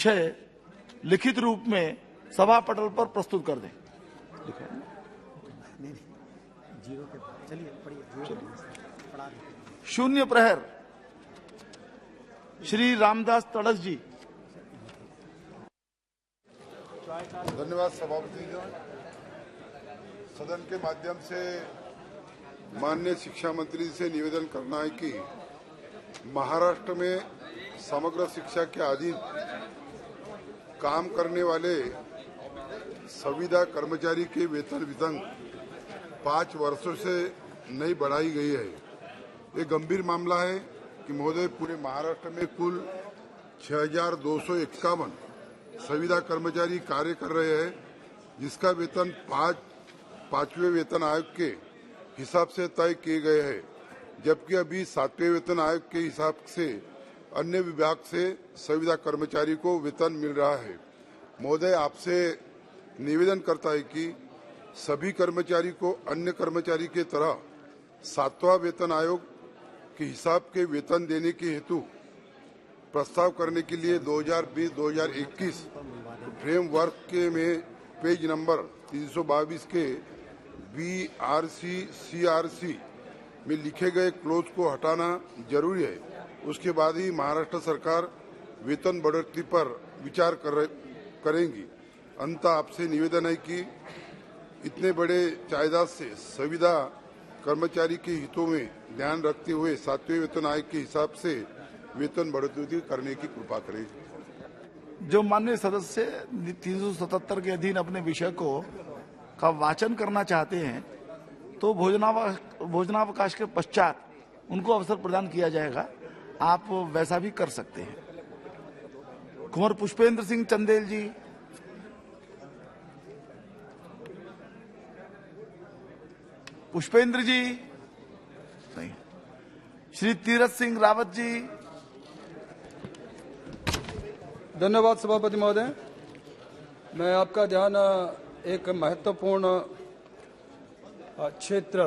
विषय लिखित रूप में सभा पटल पर प्रस्तुत कर दें। शून्य प्रहर श्री रामदास तड़स जी। धन्यवाद सभापति जी। सदन के माध्यम से माननीय शिक्षा मंत्री जी से निवेदन करना है कि महाराष्ट्र में समग्र शिक्षा के अधीन काम करने वाले संविदा कर्मचारी के वेतन वितरण 5 वर्षों से नहीं बढ़ाई गई है। ये गंभीर मामला है कि महोदय पूरे महाराष्ट्र में कुल 6,251 संविदा कर्मचारी कार्य कर रहे हैं, जिसका वेतन पांचवें वेतन आयोग के हिसाब से तय किए गए हैं, जबकि अभी 7वें वेतन आयोग के हिसाब से अन्य विभाग से संविदा कर्मचारी को वेतन मिल रहा है। महोदय, आपसे निवेदन करता है कि सभी कर्मचारी को अन्य कर्मचारी के तरह 7वां वेतन आयोग के हिसाब के वेतन देने के हेतु प्रस्ताव करने के लिए 2020-2021 फ्रेमवर्क के में पेज नंबर 322 के BRC-CRC में लिखे गए क्लोज को हटाना जरूरी है। उसके बाद ही महाराष्ट्र सरकार वेतन बढ़ोतरी पर विचार करेंगी। अंत आपसे निवेदन है कि इतने बड़े जायदाद से संविदा कर्मचारी के हितों में ध्यान रखते हुए 7वें वेतन आयोग के हिसाब से वेतन बढ़ोतरी करने की कृपा करें। जो माननीय सदस्य 377 के अधीन अपने विषय का वाचन करना चाहते हैं तो भोजनावकाश के पश्चात उनको अवसर प्रदान किया जाएगा। आप वैसा भी कर सकते हैं। कुंवर पुष्पेंद्र सिंह चंदेल जी। पुष्पेंद्र जी नहीं। श्री तीरथ सिंह रावत जी। धन्यवाद सभापति महोदय। मैं आपका ध्यान एक महत्वपूर्ण क्षेत्र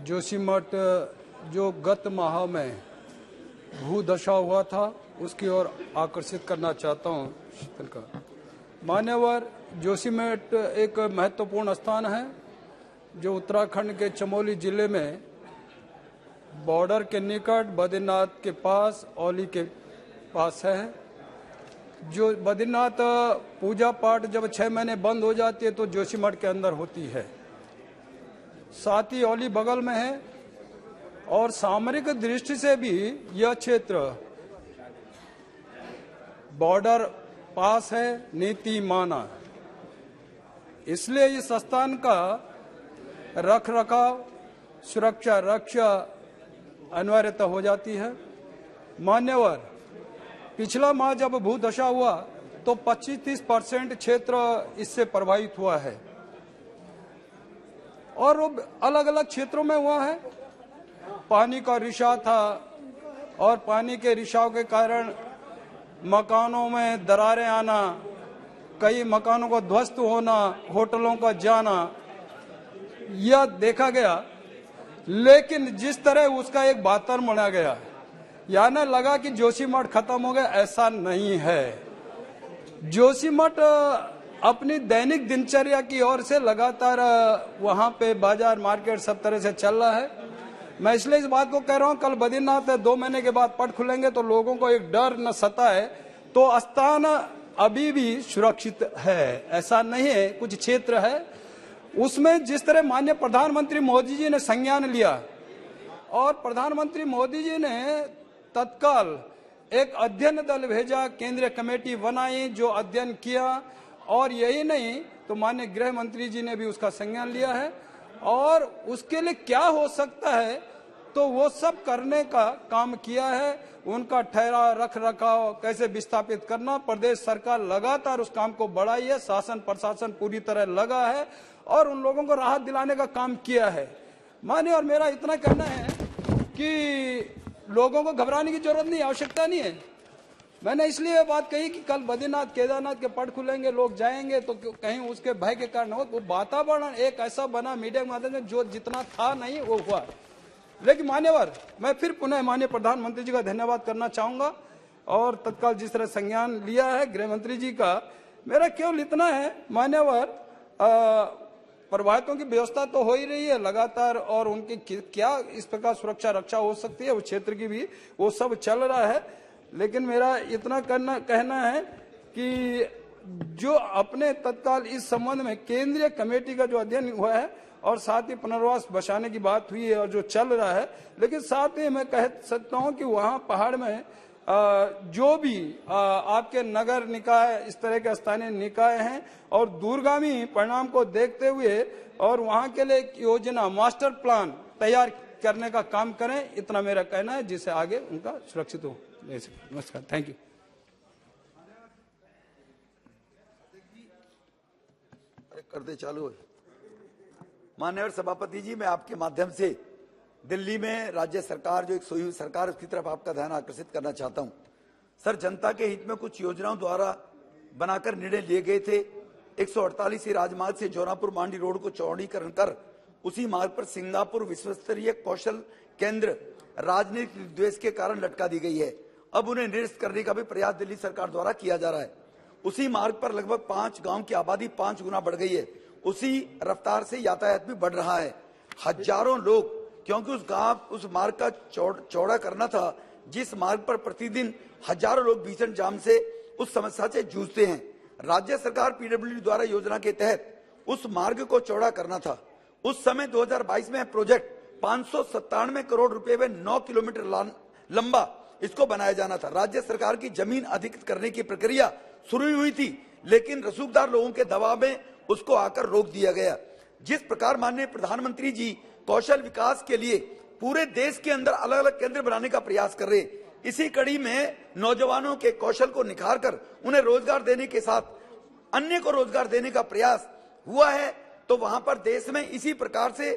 जोशीमठ जो गत माह में भूदशा हुआ था उसकी ओर आकर्षित करना चाहता हूं। मान्यवर, जोशीमठ एक महत्वपूर्ण स्थान है जो उत्तराखंड के चमोली जिले में बॉर्डर के निकट बद्रीनाथ के पास औली के पास है। जो बद्रीनाथ पूजा पाठ जब 6 महीने बंद हो जाती है तो जोशीमठ के अंदर होती है। साथ ही औली बगल में है और सामरिक दृष्टि से भी यह क्षेत्र बॉर्डर पास है, नीति माना। इसलिए इस स्थान का रख रखाव, सुरक्षा, रक्षा अनिवार्यता हो जाती है। मान्यवर, पिछला माह जब भूदशा हुआ तो 25-30% क्षेत्र इससे प्रभावित हुआ है और अलग अलग क्षेत्रों में हुआ है। पानी का रिसाव था और पानी के रिसाव के कारण मकानों में दरारें आना, कई मकानों का ध्वस्त होना, होटलों का जाना, यह देखा गया। लेकिन जिस तरह उसका एक वातावरण बना गया, यानी लगा कि जोशीमठ खत्म हो गया, ऐसा नहीं है। जोशीमठ अपनी दैनिक दिनचर्या की ओर से लगातार वहां पे बाजार मार्केट सब तरह से चल रहा है। मैं इसलिए इस बात को कह रहा हूं, कल बद्रीनाथ 2 महीने के बाद पट खुलेंगे तो लोगों को एक डर न सताए। तो स्थान अभी भी सुरक्षित है, ऐसा नहीं है। कुछ क्षेत्र है उसमें जिस तरह माननीय प्रधानमंत्री मोदी जी ने संज्ञान लिया और प्रधानमंत्री मोदी जी ने तत्काल एक अध्ययन दल भेजा, केंद्रीय कमेटी बनाई जो अध्ययन किया। और यही नहीं तो माननीय गृह मंत्री जी ने भी उसका संज्ञान लिया है और उसके लिए क्या हो सकता है तो वो सब करने का काम किया है। उनका ठहराव, रख रखाव कैसे विस्थापित करना, प्रदेश सरकार लगातार उस काम को बढ़ाई है। शासन प्रशासन पूरी तरह लगा है और उन लोगों को राहत दिलाने का काम किया है। मानिए, और मेरा इतना कहना है कि लोगों को घबराने की जरूरत नहीं, आवश्यकता नहीं है। मैंने इसलिए बात कही कि कल बद्रीनाथ केदारनाथ के पट खुलेंगे, लोग जाएंगे तो कहीं उसके भय के कारण हो। वो वातावरण एक ऐसा बना मीडिया के माध्यम से जो जितना था नहीं वो हुआ। लेकिन मान्यवर, मैं फिर पुनः माननीय प्रधानमंत्री जी का धन्यवाद करना चाहूंगा और तत्काल जिस तरह संज्ञान लिया है गृह मंत्री जी का, मेरा केवल इतना है मान्यवर, प्रभावितों की व्यवस्था तो हो ही रही है लगातार, और उनकी क्या इस प्रकार सुरक्षा रक्षा हो सकती है, वो क्षेत्र की भी वो सब चल रहा है। लेकिन मेरा इतना कहना है कि जो अपने तत्काल इस संबंध में केंद्रीय कमेटी का जो अध्ययन हुआ है और साथ ही पुनर्वास बसाने की बात हुई है और जो चल रहा है, लेकिन साथ ही मैं कह सकता हूं कि वहां पहाड़ में जो भी आपके नगर निकाय, इस तरह के स्थानीय निकाय हैं और दूरगामी परिणाम को देखते हुए और वहां के लिए एक योजना, मास्टर प्लान तैयार करने का काम करें, इतना मेरा कहना है, जिससे आगे उनका सुरक्षित हो। नमस्कार, थैंक यू। करते चालू है। माननीय सभापति जी, मैं आपके माध्यम से दिल्ली में राज्य सरकार जो एक सोई हुई सरकार, उसकी तरफ आपका ध्यान आकर्षित करना चाहता हूं। सर, जनता के हित में कुछ योजनाओं द्वारा बनाकर निर्णय लिए गए थे। 148 राजमार्ग से जौनापुर मांडी रोड को चौड़ीकरण कर उसी मार्ग पर सिंगापुर विश्व स्तरीय कौशल केंद्र राजनीतिक द्वेष के कारण लटका दी गई है। अब उन्हें निरस्त करने का भी प्रयास दिल्ली सरकार द्वारा किया जा रहा है। उसी मार्ग पर लगभग 5 गांव की आबादी 5 गुना बढ़ गई है। उसी रफ्तार से यातायात भी बढ़ रहा है। हजारों लोग, क्योंकि उस मार्ग का चौड़ा करना था, जिस मार्ग पर प्रतिदिन हजारों लोग भीषण जाम से उस समस्या से जूझते हैं। राज्य सरकार पीडब्ल्यूडी द्वारा योजना के तहत उस मार्ग को चौड़ा करना था। उस समय 2022 में प्रोजेक्ट 597 करोड़ रुपए में 9 किलोमीटर लंबा इसको बनाया जाना था। राज्य सरकार की जमीन अधिकृत करने की प्रक्रिया शुरू हुई थी, लेकिन रसूखदार लोगों के दबाव में उसको आकर रोक दिया गया। जिस प्रकार माननीय प्रधानमंत्री जी कौशल विकास के लिए पूरे देश के अंदर अलग अलग केंद्र बनाने का प्रयास कर रहे, इसी कड़ी में नौजवानों के कौशल को निखार कर उन्हें रोजगार देने के साथ अन्य को रोजगार देने का प्रयास हुआ है। तो वहां पर देश में इसी प्रकार से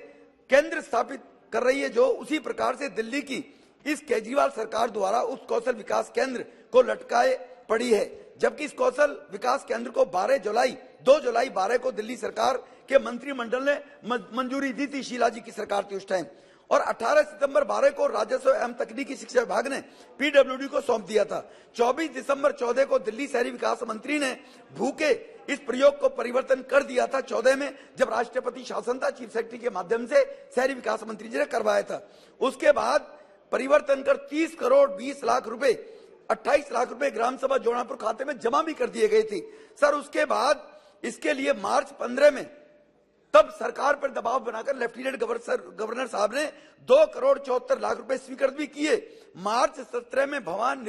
केंद्र स्थापित कर रही है, जो उसी प्रकार से दिल्ली की इस केजरीवाल सरकार द्वारा उस कौशल विकास केंद्र को लटकाए पड़ी है। जबकि इस कौशल विकास केंद्र को 2 जुलाई 12 को दिल्ली सरकार के मंत्रिमंडल ने मंजूरी दी थी, शीला जी की सरकार थी उस टाइम, और 18 सितंबर 12 को राजस्व एवं तकनीकी शिक्षा विभाग ने पीडब्ल्यूडी को सौंप दिया था। 24 दिसंबर 14 को दिल्ली शहरी विकास मंत्री ने भूखे इस प्रयोग को परिवर्तन कर दिया था। 14 में जब राष्ट्रपति शासन था, चीफ सेक्रेटरी के माध्यम से शहरी विकास मंत्री जी ने करवाया था। उसके बाद परिवर्तन कर 30 करोड़ 20 लाख रुपए 28 लाख रुपए ग्राम सभा जौनापुर खाते में जमा भी कर दिए गए थे। सर, उसके बाद इसके लिए मार्च 15 में तब सरकार पर दबाव बनाकर लेफ्टिनेंट गवर्नर साहब ने 2 करोड़ 74 लाख रुपए स्वीकृत भी किए। मार्च 17 में भवन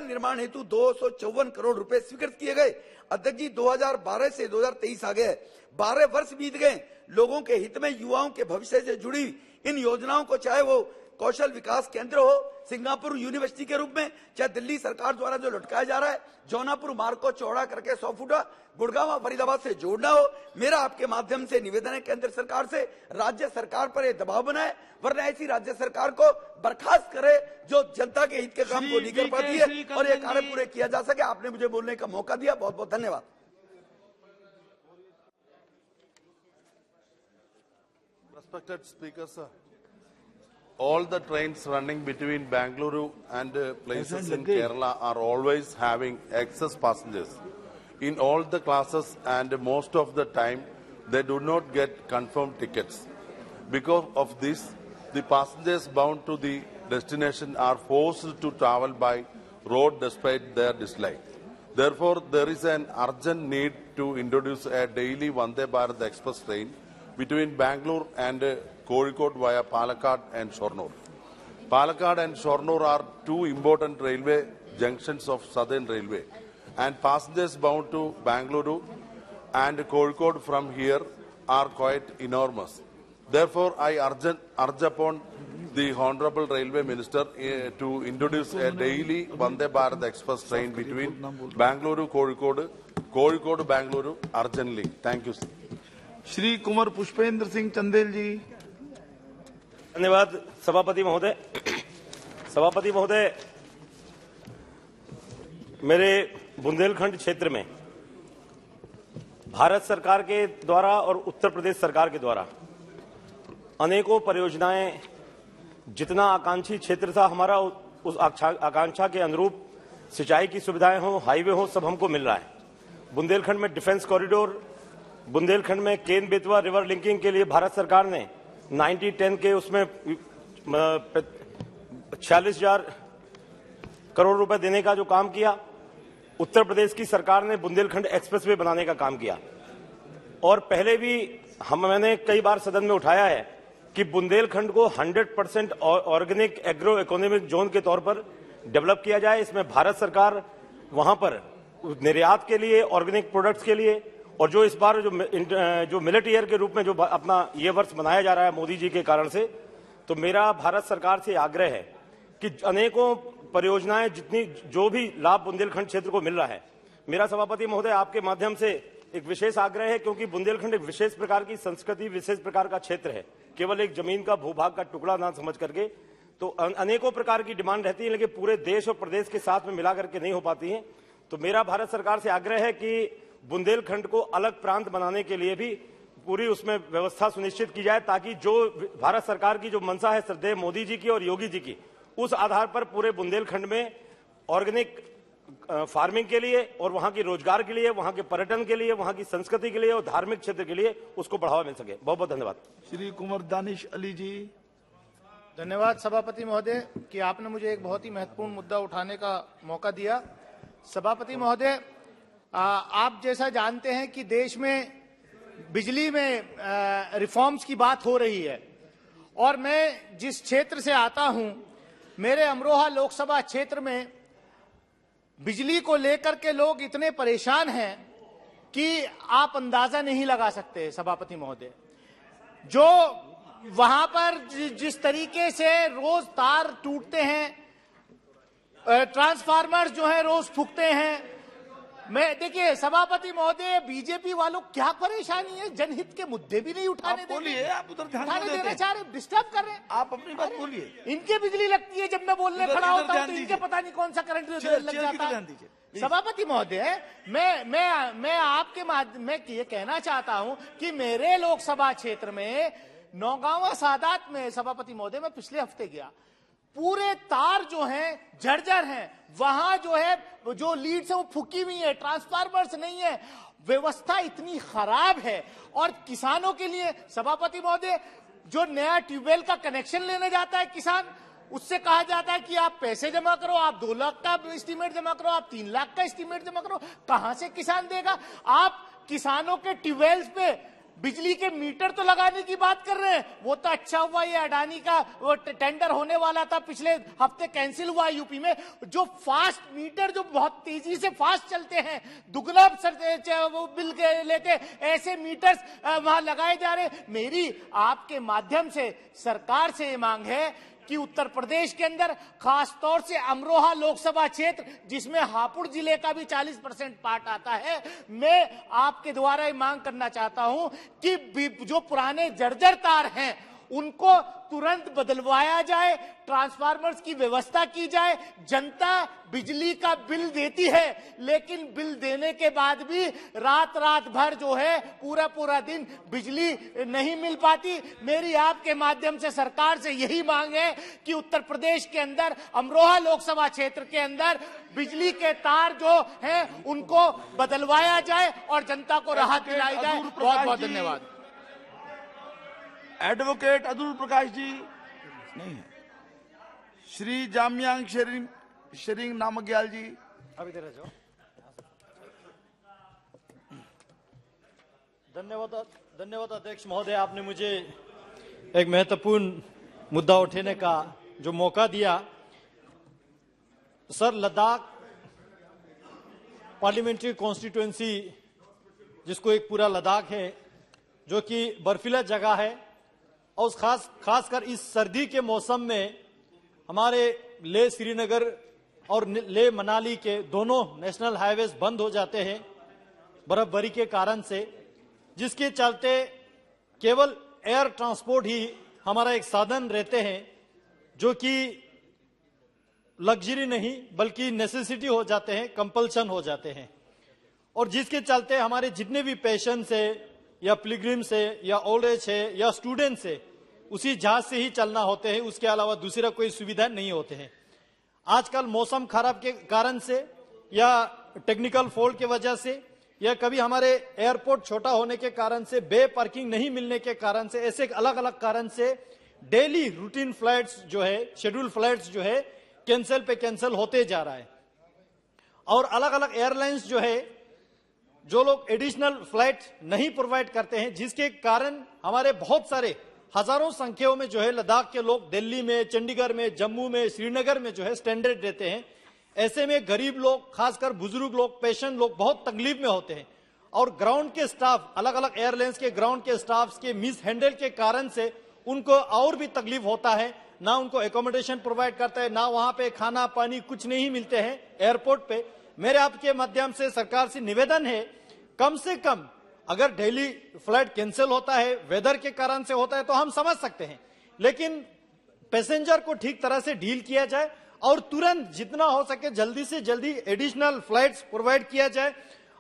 निर्माण हेतु 254 करोड़ रुपए स्वीकृत किए गए। अध्यक्ष जी, 2012 से 2023 आ गए, 12 वर्ष बीत गए। लोगों के हित में, युवाओं के भविष्य से जुड़ी इन योजनाओं को, चाहे वो कौशल विकास केंद्र हो सिंगापुर यूनिवर्सिटी के रूप में, चाहे दिल्ली सरकार द्वारा जो लटकाया जा रहा है जौनापुर मार्ग को चौड़ा करके 100 फुटा गुड़गांव फरीदाबाद से जोड़ना हो, मेरा आपके माध्यम से निवेदन है केंद्र सरकार से, राज्य सरकार पर यह दबाव बनाए, वरना ऐसी राज्य सरकार को बर्खास्त करे जो जनता के हित के काम को नहीं कर पाती है और ये कार्य पूरे किया जा सके। आपने मुझे बोलने का मौका दिया, बहुत बहुत धन्यवाद। Respected Speaker, sir. All the trains running between Bangalore and places in Kerala are always having excess passengers in all the classes, and most of the time they do not get confirmed tickets. Because of this, the passengers bound to the destination are forced to travel by road despite their dislike. Therefore, there is an urgent need to introduce a daily Vande Bharat Express train between Bangalore and Kozhikode via Palakkad and Shornur. Palakkad and Shornur are 2 important railway junctions of Southern Railway, and passengers bound to Bangalore and Kozhikode from here are quite enormous. Therefore, I urge upon the Honorable Railway Minister to introduce a daily Vande Bharat Express train between Bangalore, Kozhikode, Bangalore urgently. Thank you, sir. Shri Kunwar Pushpendra Singh Chandel जी। धन्यवाद सभापति महोदय। सभापति महोदय, मेरे बुंदेलखंड क्षेत्र में भारत सरकार के द्वारा और उत्तर प्रदेश सरकार के द्वारा अनेकों परियोजनाएं, जितना आकांक्षी क्षेत्र था हमारा, उस आकांक्षा के अनुरूप सिंचाई की सुविधाएं हो, हाईवे हो, सब हमको मिल रहा है। बुंदेलखंड में डिफेंस कॉरिडोर, बुंदेलखंड में केन बेतवा रिवर लिंकिंग के लिए भारत सरकार ने 90-10 के उसमें 46,000 करोड़ रुपए देने का जो काम किया। उत्तर प्रदेश की सरकार ने बुंदेलखंड एक्सप्रेसवे बनाने का काम किया। और पहले भी मैंने कई बार सदन में उठाया है कि बुंदेलखंड को 100% ऑर्गेनिक एग्रो इकोनॉमिक जोन के तौर पर डेवलप किया जाए। इसमें भारत सरकार वहां पर निर्यात के लिए, ऑर्गेनिक प्रोडक्ट्स के लिए, और जो इस बार जो मिलेट ईयर के रूप में जो अपना ये वर्ष मनाया जा रहा है मोदी जी के कारण से, तो मेरा भारत सरकार से आग्रह है कि अनेकों परियोजनाएं, जितनी जो भी लाभ बुंदेलखंड क्षेत्र को मिल रहा है, मेरा सभापति महोदय आपके माध्यम से एक विशेष आग्रह है, क्योंकि बुंदेलखंड एक विशेष प्रकार की संस्कृति, विशेष प्रकार का क्षेत्र है, केवल एक जमीन का भूभाग का टुकड़ा ना समझ करके। तो अनेकों प्रकार की डिमांड रहती है, लेकिन पूरे देश और प्रदेश के साथ में मिला करके नहीं हो पाती है। तो मेरा भारत सरकार से आग्रह है कि बुंदेलखंड को अलग प्रांत बनाने के लिए भी पूरी उसमें व्यवस्था सुनिश्चित की जाए, ताकि जो भारत सरकार की जो मंशा है श्रद्धेय मोदी जी की और योगी जी की, उस आधार पर पूरे बुंदेलखंड में ऑर्गेनिक फार्मिंग के लिए और वहां की रोजगार के लिए, वहां के पर्यटन के लिए, वहां की संस्कृति के लिए और धार्मिक क्षेत्र के लिए उसको बढ़ावा मिल सके। बहुत बहुत धन्यवाद। श्री कुंवर दानिश अली जी। धन्यवाद सभापति महोदय कि आपने मुझे एक बहुत ही महत्वपूर्ण मुद्दा उठाने का मौका दिया। सभापति महोदय, आप जैसा जानते हैं कि देश में बिजली में रिफॉर्म्स की बात हो रही है, और मैं जिस क्षेत्र से आता हूं, मेरे अमरोहा लोकसभा क्षेत्र में बिजली को लेकर के लोग इतने परेशान हैं कि आप अंदाजा नहीं लगा सकते सभापति महोदय। जो वहां पर जिस तरीके से रोज तार टूटते हैं, ट्रांसफार्मर्स जो है रोज फूकते हैं। मैं देखिए सभापति महोदय, बीजेपी वालों क्या परेशानी है, जनहित के मुद्दे भी नहीं उठाने दे रहे। आप उधर ध्यान उठाने देना चाह रहे, डिस्टर्ब कर रहे हैं। आप अपनी बात बोलिए। इनके बिजली लगती है, जब मैं बोलने खड़ा होता हूं तो इनके पता नहीं कौन सा करंट लग जाता है। सभापति महोदय, मैं आपके मैं ये कहना चाहता हूं कि मेरे लोकसभा क्षेत्र में नौगांवा सादात में सभापति महोदय, मैं पिछले हफ्ते गया, पूरे तार जो हैं जर्जर हैं, वहां जो है जो लीड्स है वो फूकी हुई है, ट्रांसफार्मर्स नहीं है, व्यवस्था इतनी खराब है। और किसानों के लिए सभापति महोदय, जो नया ट्यूबवेल का कनेक्शन लेने जाता है किसान, उससे कहा जाता है कि आप पैसे जमा करो, आप 2 लाख का एस्टीमेट जमा करो, आप 3 लाख का एस्टीमेट जमा करो। कहां से किसान देगा? आप किसानों के ट्यूबवेल्स पे बिजली के मीटर तो लगाने की बात कर रहे हैं। वो तो अच्छा हुआ ये अडानी का वो टेंडर होने वाला था, पिछले हफ्ते कैंसिल हुआ यूपी में। जो फास्ट मीटर जो बहुत तेजी से फास्ट चलते हैं, दुगना वो बिल लेके ऐसे मीटर्स वहां लगाए जा रहे। मेरी आपके माध्यम से सरकार से ये मांग है कि उत्तर प्रदेश के अंदर, खासतौर से अमरोहा लोकसभा क्षेत्र जिसमें हापुड़ जिले का भी 40% पार्ट आता है, मैं आपके द्वारा ये मांग करना चाहता हूं कि जो पुराने जर्जर तार हैं उनको तुरंत बदलवाया जाए, ट्रांसफार्मर्स की व्यवस्था की जाए। जनता बिजली का बिल देती है, लेकिन बिल देने के बाद भी रात भर जो है पूरा दिन बिजली नहीं मिल पाती। मेरी आपके माध्यम से सरकार से यही मांग है कि उत्तर प्रदेश के अंदर, अमरोहा लोकसभा क्षेत्र के अंदर बिजली के तार जो हैं उनको बदलवाया जाए और जनता को राहत दिलाई जाए। बहुत बहुत धन्यवाद। एडवोकेट अदुल प्रकाश जी नहीं है। श्री जामयांग शेरिंग नामग्याल जी, अभी इधर जाओ। धन्यवाद अध्यक्ष महोदय, आपने मुझे एक महत्वपूर्ण मुद्दा उठाने का जो मौका दिया। सर, लद्दाख पार्लियामेंट्री कॉन्स्टिट्यूएंसी, जिसको एक पूरा लद्दाख है, जो कि बर्फीला जगह है, और खासकर इस सर्दी के मौसम में हमारे लेह श्रीनगर और लेह मनाली के दोनों नेशनल हाईवेज बंद हो जाते हैं बर्फबारी के कारण से, जिसके चलते केवल एयर ट्रांसपोर्ट ही हमारा एक साधन रहते हैं, जो कि लग्जरी नहीं बल्कि नेसेसिटी हो जाते हैं, कंपल्शन हो जाते हैं। और जिसके चलते हमारे जितने भी पेशेंट्स है या पिलग्रिम्स है या ओल्ड एज है या स्टूडेंट्स है, उसी जहाज से ही चलना होते हैं, उसके अलावा दूसरा कोई सुविधा नहीं होते हैं। आजकल मौसम खराब के कारण से या टेक्निकल फॉल्ट की वजह से या कभी हमारे एयरपोर्ट छोटा होने के कारण से, बे पार्किंग नहीं मिलने के कारण से, ऐसे अलग अलग कारण से डेली रूटीन फ्लाइट्स जो है, शेड्यूल फ्लाइट्स जो है कैंसिल पे कैंसिल होते जा रहा है। और अलग अलग एयरलाइंस जो है, जो लोग एडिशनल फ्लाइट नहीं प्रोवाइड करते हैं, जिसके कारण हमारे बहुत सारे हजारों संख्याओं में जो है लद्दाख के लोग दिल्ली में, चंडीगढ़ में, जम्मू में, श्रीनगर में जो है स्टैंडर्ड रहते हैं। ऐसे में गरीब लोग, खासकर बुजुर्ग लोग, पेशेंट लोग बहुत तकलीफ में होते हैं। और ग्राउंड के स्टाफ, अलग अलग एयरलाइंस के ग्राउंड के स्टाफ के मिस हैंडल के कारण से उनको और भी तकलीफ होता है। ना उनको एकोमोडेशन प्रोवाइड करता है, ना वहां पे खाना पानी कुछ नहीं मिलते हैं एयरपोर्ट पे। मेरे आपके माध्यम से सरकार से निवेदन है, कम से कम अगर डेली फ्लाइट कैंसिल होता है, वेदर के कारण से होता है तो हम समझ सकते हैं, लेकिन पैसेंजर को ठीक तरह से डील किया जाए और तुरंत जितना हो सके जल्दी से जल्दी एडिशनल फ्लाइट्स प्रोवाइड किया जाए।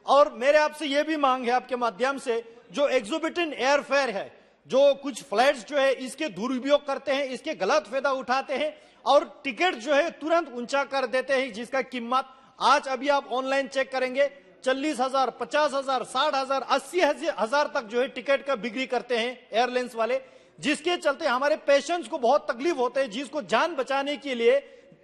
और मेरे आपसे यह भी मांग है आपके माध्यम से, जो एग्जॉर्बिटेंट एयर फेयर है, जो कुछ फ्लाइट्स जो है इसके दुरुपयोग करते हैं, इसके गलत फायदा उठाते हैं और टिकट जो है तुरंत ऊंचा कर देते हैं, जिसका कीमत आज अभी आप ऑनलाइन चेक करेंगे 40,000, 50,000, 60,000, 80,000 तक जो है टिकट का बिक्री करते हैं एयरलाइंस वाले, जिसके चलते हमारे पेशेंट्स को बहुत तकलीफ होते हैं, जिसको जान बचाने के लिए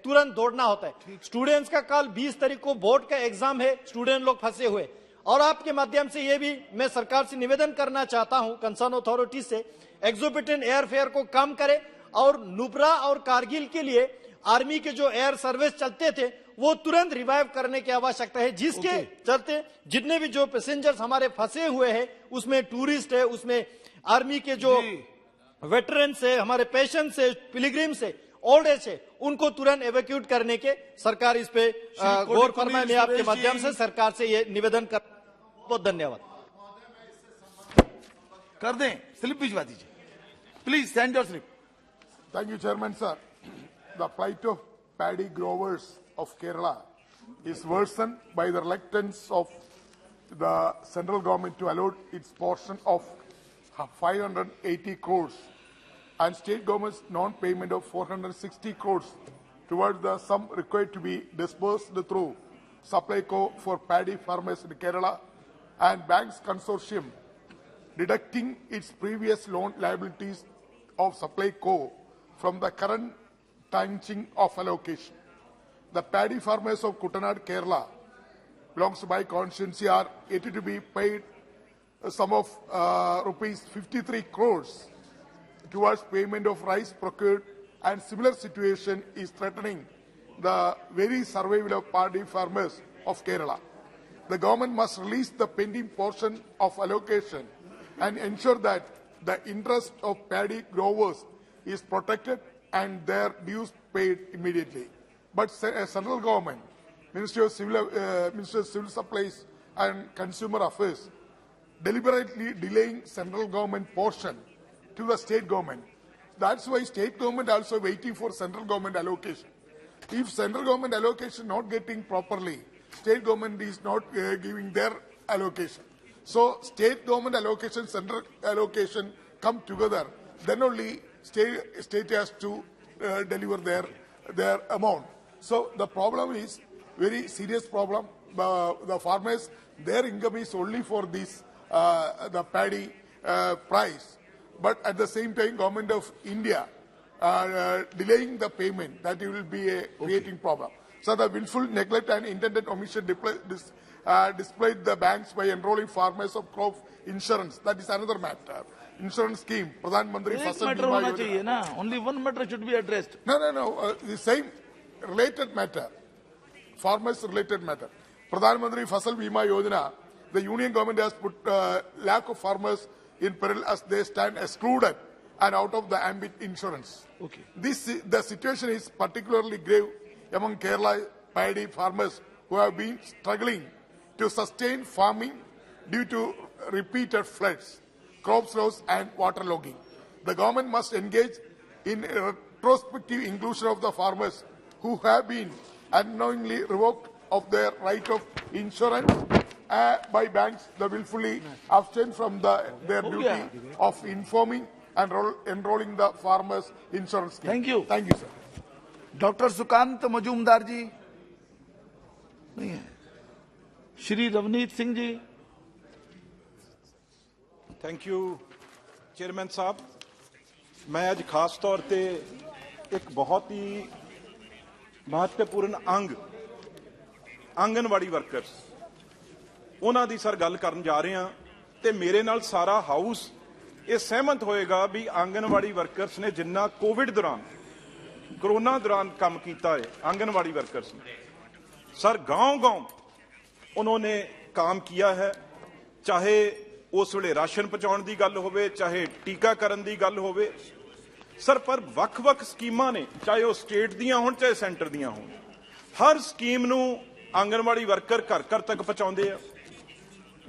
तुरंत दौड़ना होता है। स्टूडेंट्स का कल 20 तारीख को बोर्ड का एग्जाम है, स्टूडेंट लोग फंसे हुए। और आपके माध्यम से ये भी मैं सरकार से निवेदन करना चाहता हूं, कंसर्न अथॉरिटी से, एक्सोर्बिटेंट एयर फेयर को कम करे और नुब्रा और कारगिल के लिए आर्मी के जो एयर सर्विस चलते थे वो तुरंत रिवाइव करने की आवश्यकता है, जिसके चलते जितने भी जो पैसेंजर्स हमारे फंसे हुए हैं, उसमें टूरिस्ट है, उसमें आर्मी के जो वेटरन्स है, हमारे पेशेंट्स है, पिलग्रिम्स है, ओल्ड एज है, उनको तुरंत एवैक्यूट करने के सरकार इस पे गौर फरमाए। मैं आपके माध्यम से सरकार से ये निवेदन कर, बहुत धन्यवाद। कर दें, स्लिप भिजवा दीजिए please, send your slip. Thank you, Chairman, sir. The plight of paddy growers of Kerala is worsened by the reluctance of the central government to allot its portion of 580 crores and state government's non-payment of 460 crores towards the sum required to be disbursed through Supplyco for paddy farmers in Kerala and banks consortium deducting its previous loan liabilities of Supplyco from the current tranching of allocation. The paddy farmers of Kuttanad, Kerala, belongs to my constituency, are yet to be paid a sum of rupees 53 crores towards payment of rice procured, and similar situation is threatening the very survival of paddy farmers of Kerala. The government must release the pending portion of allocation and ensure that the interest of paddy growers is protected and their dues paid immediately. But central government, Ministry of Civil Supplies and Consumer Affairs, deliberately delaying central government portion to the state government. That's why state government also waiting for central government allocation. If central government allocation not getting properly, state government is not giving their allocation. So state government allocation, central allocation come together, then only state has to deliver their amount. So the problem is very serious problem. The farmers, their income is only for this the paddy price, but at the same time, government of India delaying the payment, that will be a creating problem. So the willful neglect and intended omission displayed the banks by enrolling farmers of crop insurance. That is another matter. Insurance scheme, Pradhan Mantri Fasal Bima Yojana. Only one matter should be addressed. No. The same related matter. Farmers related matter. Pradhan Mantri Fasal Bima Yojana. The union government has put lakh of farmers in peril as they stand excluded and out of the ambit insurance. Okay. The situation is particularly grave among Kerala paddy farmers who have been struggling to sustain farming due to repeated floods, crop loss and waterlogging. The government must engage in retrospective inclusion of the farmers who have been unknowingly revoked of their right of insurance by banks. They willfully abstain from their duty of informing and enrolling the farmers insurance scheme. Thank you. Thank you, sir. Doctor Sukanta Majumdar ji नहीं है। Shri Ravneet Singh ji. Thank you chairman साहब, मैं आज खास तौर पे एक बहुत ही महत्वपूर्ण अंग आंगनवाड़ी वर्कर्स उन्हां दी सर गल करन जा रहे हैं ते मेरे नाल सारा हाउस ये सहमत होएगा भी आंगनवाड़ी वर्कर्स ने जिन्ना कोविड दौरान कोरोना दौरान काम किया है आंगनवाड़ी वर्कर्स ने सर गांव-गांव उन्होंने काम किया है, चाहे उस वेले राशन पहुंचाने की गल होवे, चाहे टीकाकरण की गल होवे सर, पर वख-वख स्कीमां ने चाहे वो स्टेट दियां होण चाहे सेंटर दियां होण, हर स्कीम नूं आंगनवाड़ी वर्कर घर घर तक पहुंचाउंदे आ।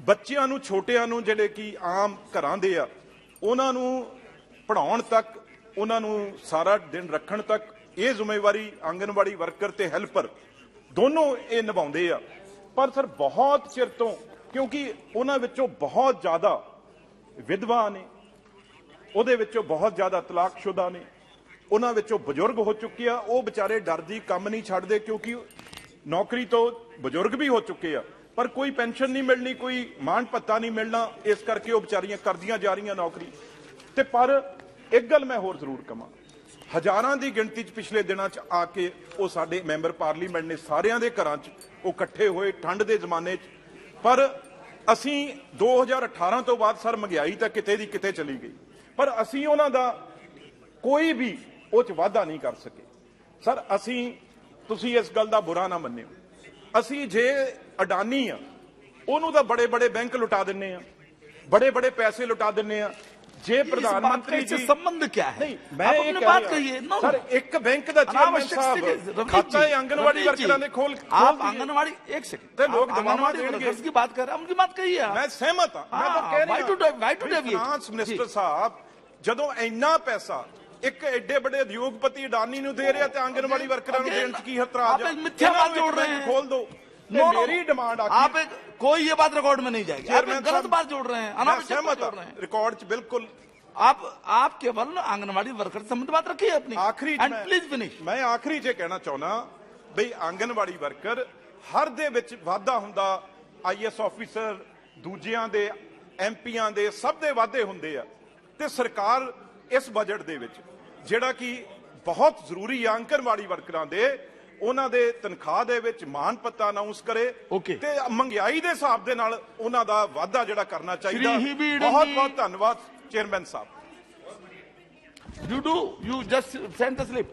बच्चियां नूं छोटियां नूं जिहड़े कि आम घरां दे आ उन्हां नूं पढ़ाउण तक, उन्हां नूं सारा दिन रखण तक ये जिम्मेवारी आंगनवाड़ी वर्कर ते हैल्पर दोनों ये निभाउंदे आ। पर सर बहुत चिर तो क्योंकि उन्हां विचों बहुत ज्यादा विधवा ने, उहदे विचों बहुत ज्यादा तलाकशुदा ने, उन्हां विचों बजुर्ग हो चुके आ, वो बेचारे डर दी काम नहीं छड्डदे क्योंकि नौकरी तो बजुर्ग भी हो चुके आ पर कोई पेंशन नहीं मिलनी, कोई मान भत्ता नहीं मिलना, इस करके वो बेचारियां करदियां जा रही नौकरी ते। पर एक गल मैं होर जरूर कहां, हजारां की गिणती च पिछले दिनों च आके वो साडे मैंबर पार्लीमेंट ने सारियां दे घरां च वो इकट्ठे होए ठंड के जमाने च, पर असीं 2018 तो बाद सर महंगाई तो किते दी किते चली गई पर असीं उन्हां दा कोई भी वो च वाधा नहीं कर सके। सर असीं तुसीं इस गल दा बुरा ना मन्निओ, असीं जे अडानी आ उहनूं तां बड़े बड़े बैंक लुटा दिंने आ, बड़े बड़े पैसे लुटा दिंने आ। जे प्रधानमंत्री जी संबंध क्या है? नहीं मैं ये बात कही सर, एक बैंक दा चेयरमैन साहब खाता है आंगनवाड़ी वर्करां ने खोल आप आंगनवाड़ी एक सेकंड ते लोग दवावां देणगे की बात कर रहे हैं, उनकी बात कही है। मैं सहमत हां, मैं तो कह रहा हूं फाइनेंस मिनिस्टर साहब जदों इन्ना पैसा एक एडे बड़े उद्योगपति अडानी नूं दे रहे ते आंगनवाड़ी वर्करां नूं देण च की इतराज है? मिथ्या बात जोड़ रहे हैं, खोल दो। मेरी डिमांड आप कोई ये बात रिकॉर्ड में नहीं जाएगी, आप गलत बात जोड़ रहे हैं, अनावश्यक बात जोड़ रहे हैं। रिकॉर्ड च बिल्कुल आप केवल आंगनवाड़ी वर्कर से संबंध बात रखिए अपनी। आखिरी प्लीज फिनिश। मैं आखिरी च कहना चाहना बई आंगनवाड़ी वर्कर हर दे विच वाधा हुंदा, IAS ऑफिसर दूजियां दे MPआं दे सब दे वाधे हुंदे आ ते सरकार इस बजट दे विच जिहड़ा कि बहुत जरूरी है आंगनवाड़ी वर्करां दे उन्हां दे तनख्वाह दे विच मान भत्ता अनाउंस करे ते महंगाई दे हिसाब दे नाल उन्हां दा वाधा जिहड़ा करना चाहिए। बहुत बहुत धन्यवाद चेयरमैन साहब। You just sent the slip.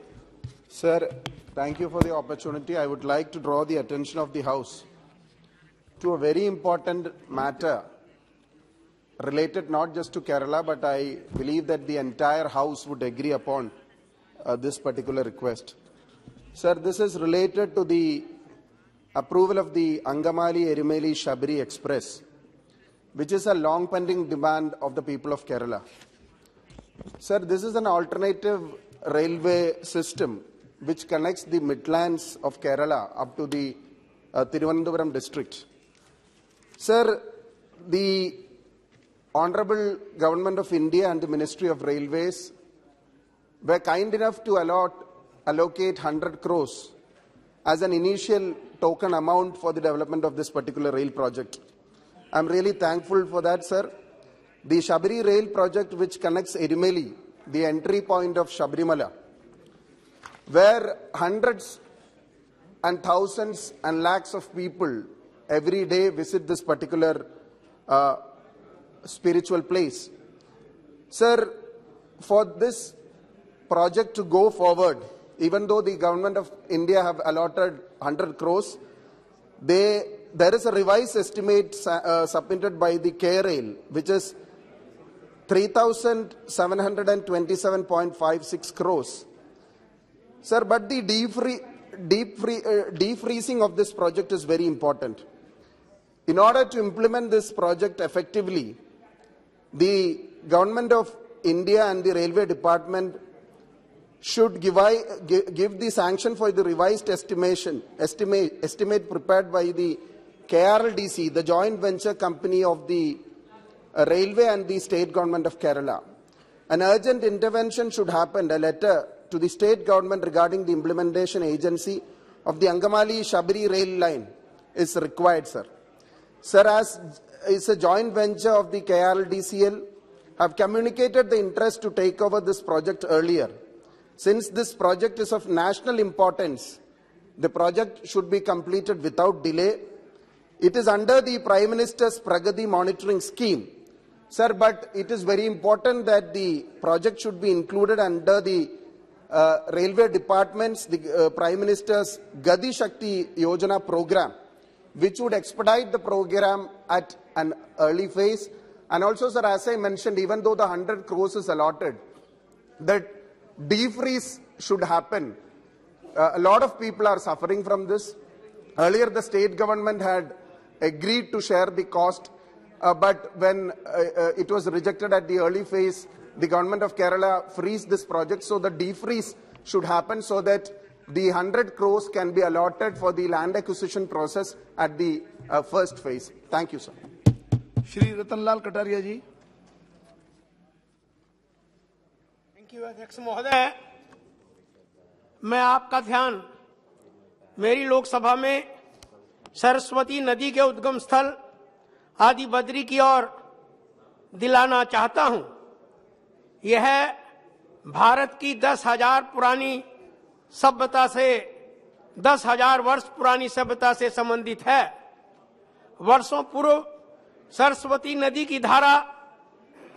Sir, thank you for the opportunity. I would like to draw the attention of the House to a very important matter related not just to Kerala, but I believe that the entire House would agree upon this particular request. Sir, this is related to the approval of the Angamali-Erimeli Shabri Express, which is a long-pending demand of the people of Kerala. Sir, this is an alternative railway system which connects the midlands of Kerala up to the Thiruvananthapuram district. Sir, the Honorable Government of India and the Ministry of Railways were kind enough to allocate 100 crores as an initial token amount for the development of this particular rail project. I'm really thankful for that, sir. The Shabri rail project, which connects Erimeli, the entry point of Shabrimala, where hundreds and thousands and lakhs of people every day visit this particular spiritual place. Sir, for this project to go forward, even though the government of India have allotted 100 crores, there is a revised estimate submitted by the KRail, which is 3,727.56 crores. Sir, but the defreezing of this project is very important. In order to implement this project effectively, the government of India and the Railway Department should give the sanction for the revised estimate prepared by the KRLDC, the joint venture company of the Railway and the State Government of Kerala. An urgent intervention should happen. A letter to the state government regarding the implementation agency of the Angamali-Shabri rail line is required, sir. Sir, as is a joint venture of the KRLDCL, have communicated the interest to take over this project earlier. Since this project is of national importance, the project should be completed without delay. It is under the Prime Minister's Pragati monitoring scheme. Sir, but it is very important that the project should be included under the Railway Department's, the Prime Minister's Gati Shakti Yojana program, which would expedite the program at an early phase. And also, sir, as I mentioned, even though the 100 crores is allotted, that defreeze should happen. A lot of people are suffering from this. Earlier, the state government had agreed to share the cost, but when it was rejected at the early phase, the government of Kerala freezed this project. So the defreeze should happen so that the 100 crores can be allotted for the land acquisition process at the first phase. Thank you, sir. Shri Ratanlal Kataria ji. Thank you अध्यक्ष महोदय। मैं आपका ध्यान मेरी लोकसभा में सरस्वती नदी के उद्गम स्थल आदि बद्री की ओर दिलाना चाहता हूं। यह भारत की 10,000 पुरानी सभ्यता से 10,000 वर्ष पुरानी सभ्यता से संबंधित है। वर्षों पूर्व सरस्वती नदी की धारा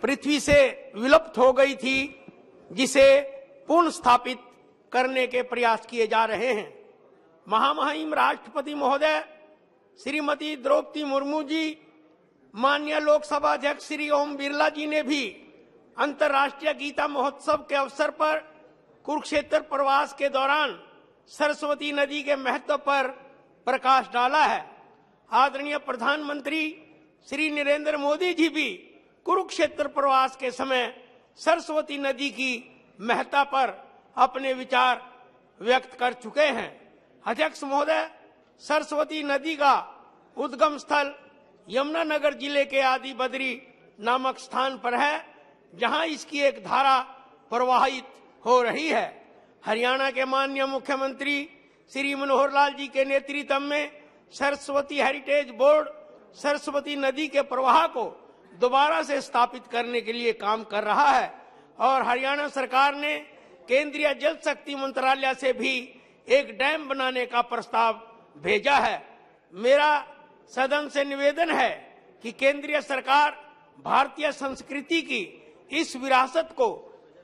पृथ्वी से विलुप्त हो गई थी, जिसे पुनः स्थापित करने के प्रयास किए जा रहे हैं। महामहिम राष्ट्रपति महोदय श्रीमती द्रौपदी मुर्मू जी, माननीय लोकसभा अध्यक्ष श्री ओम बिरला जी ने भी अंतर्राष्ट्रीय गीता महोत्सव के अवसर पर कुरुक्षेत्र प्रवास के दौरान सरस्वती नदी के महत्व पर प्रकाश डाला है। आदरणीय प्रधानमंत्री श्री नरेंद्र मोदी जी भी कुरुक्षेत्र प्रवास के समय सरस्वती नदी की महत्ता पर अपने विचार व्यक्त कर चुके हैं। अध्यक्ष महोदय, सरस्वती नदी का उद्गम स्थल यमुनानगर जिले के आदि बद्री नामक स्थान पर है, जहां इसकी एक धारा प्रवाहित हो रही है। हरियाणा के माननीय मुख्यमंत्री श्री मनोहर लाल जी के नेतृत्व में सरस्वती हेरिटेज बोर्ड सरस्वती नदी के प्रवाह को दोबारा से स्थापित करने के लिए काम कर रहा है और हरियाणा सरकार ने केंद्रीय जल शक्ति मंत्रालय से भी एक डैम बनाने का प्रस्ताव भेजा है। मेरा सदन से निवेदन है कि केंद्रीय सरकार भारतीय संस्कृति की इस विरासत को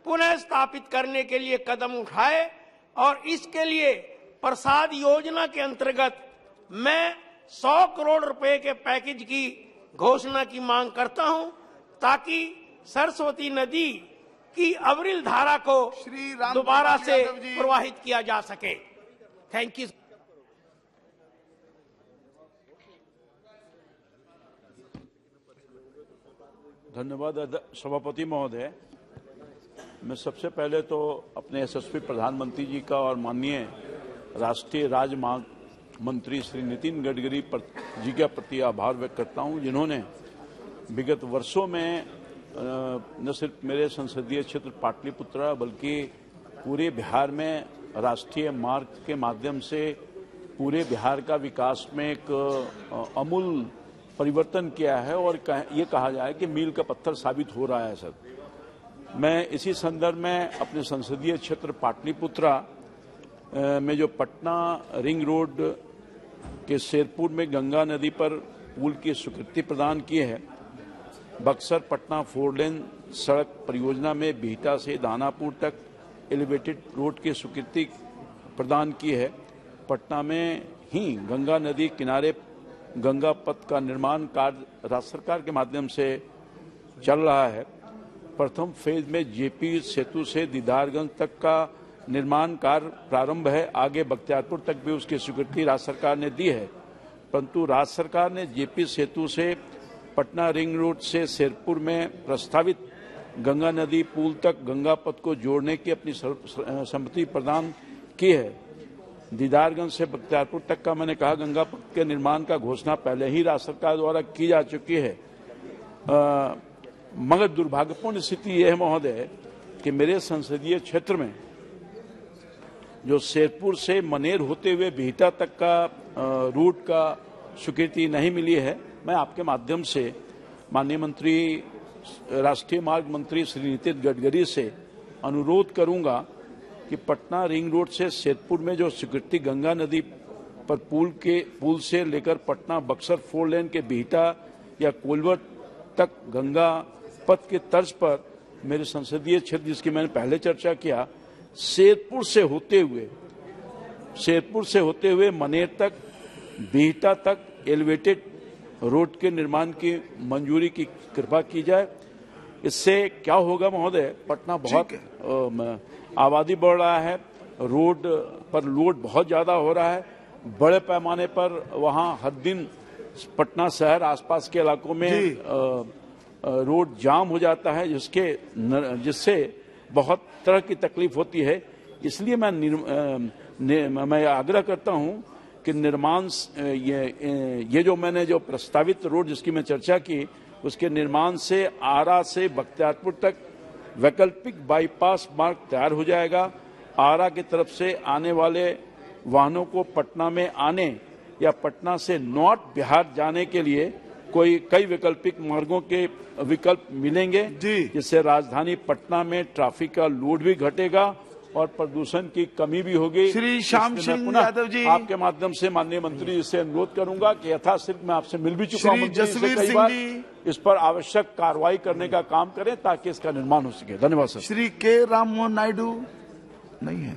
पुनः स्थापित करने के लिए कदम उठाए और इसके लिए प्रसाद योजना के अंतर्गत मैं 100 करोड़ रुपए के पैकेज की घोषणा की मांग करता हूं, ताकि सरस्वती नदी की अविरल धारा को दोबारा से प्रवाहित किया जा सके। Thank you. धन्यवाद सभापति महोदय। मैं सबसे पहले तो अपने यशस्वी प्रधानमंत्री जी का और माननीय राष्ट्रीय राजमार्ग मंत्री श्री नितिन गडकरी जी के प्रति आभार व्यक्त करता हूं, जिन्होंने विगत वर्षों में न सिर्फ मेरे संसदीय क्षेत्र पाटलिपुत्र बल्कि पूरे बिहार में राष्ट्रीय मार्ग के माध्यम से पूरे बिहार का विकास में एक अमूल परिवर्तन किया है और ये कहा जाए कि मील का पत्थर साबित हो रहा है। सर, मैं इसी संदर्भ में अपने संसदीय क्षेत्र पाटलिपुत्रा में जो पटना रिंग रोड के शेरपुर में गंगा नदी पर पुल की स्वीकृति प्रदान की है, बक्सर पटना 4 लेन सड़क परियोजना में बिहटा से दानापुर तक एलिवेटेड रोड की स्वीकृति प्रदान की है, पटना में ही गंगा नदी किनारे गंगा पथ का निर्माण कार्य राज्य सरकार के माध्यम से चल रहा है। प्रथम फेज में जेपी सेतु से दीदारगंज तक का निर्माण कार्य प्रारंभ है, आगे बख्तियारपुर तक भी उसकी स्वीकृति राज्य सरकार ने दी है, परंतु राज्य सरकार ने जेपी सेतु से पटना रिंग रोड से शेरपुर में प्रस्तावित गंगा नदी पुल तक गंगा पथ को जोड़ने की अपनी सहमति प्रदान की है। दीदारगंज से बख्तियारपुर तक का मैंने कहा गंगा पथ के निर्माण का घोषणा पहले ही राज्य सरकार द्वारा की जा चुकी है। मगर दुर्भाग्यपूर्ण स्थिति यह है महोदय कि मेरे संसदीय क्षेत्र में जो शेरपुर से मनेर होते हुए बिहटा तक का रूट का स्वीकृति नहीं मिली है, मैं आपके माध्यम से माननीय मंत्री, राष्ट्रीय मार्ग मंत्री श्री नितिन गडकरी से अनुरोध करूंगा कि पटना रिंग रोड से शेरपुर में जो स्वीकृति गंगा नदी पर पुल से लेकर पटना बक्सर 4 लेन के बिहटा या कोलवर तक गंगा पथ के तर्ज पर मेरे संसदीय क्षेत्र, जिसकी मैंने पहले चर्चा किया, शेरपुर से होते हुए मनेर तक, बिहटा तक एलिवेटेड रोड के निर्माण की मंजूरी की कृपा की जाए। इससे क्या होगा महोदय, पटना बहुत आबादी बढ़ रहा है, रोड पर लोड बहुत ज्यादा हो रहा है, बड़े पैमाने पर वहां हर दिन पटना शहर आसपास के इलाकों में रोड जाम हो जाता है, जिससे बहुत तरह की तकलीफ होती है। इसलिए मैं आग्रह करता हूं कि निर्माण ये जो मैंने जो प्रस्तावित रोड जिसकी मैं चर्चा की, उसके निर्माण से आरा से बख्तियारपुर तक वैकल्पिक बाईपास मार्ग तैयार हो जाएगा। आरा की तरफ से आने वाले वाहनों को पटना में आने या पटना से नॉर्थ बिहार जाने के लिए कई वैकल्पिक मार्गों के विकल्प मिलेंगे, जिससे राजधानी पटना में ट्रैफिक का लोड भी घटेगा और प्रदूषण की कमी भी होगी। श्री श्याम सिंह यादव जी, आपके माध्यम से माननीय मंत्री जी से अनुरोध करूंगा कि यथाशीघ्र, मैं आपसे मिल भी चुका हूं, जसवीर सिंह जी इस पर आवश्यक कार्रवाई करने का काम करें ताकि इसका निर्माण हो सके। धन्यवाद सर। श्री के राम मोहन नायडू नहीं है,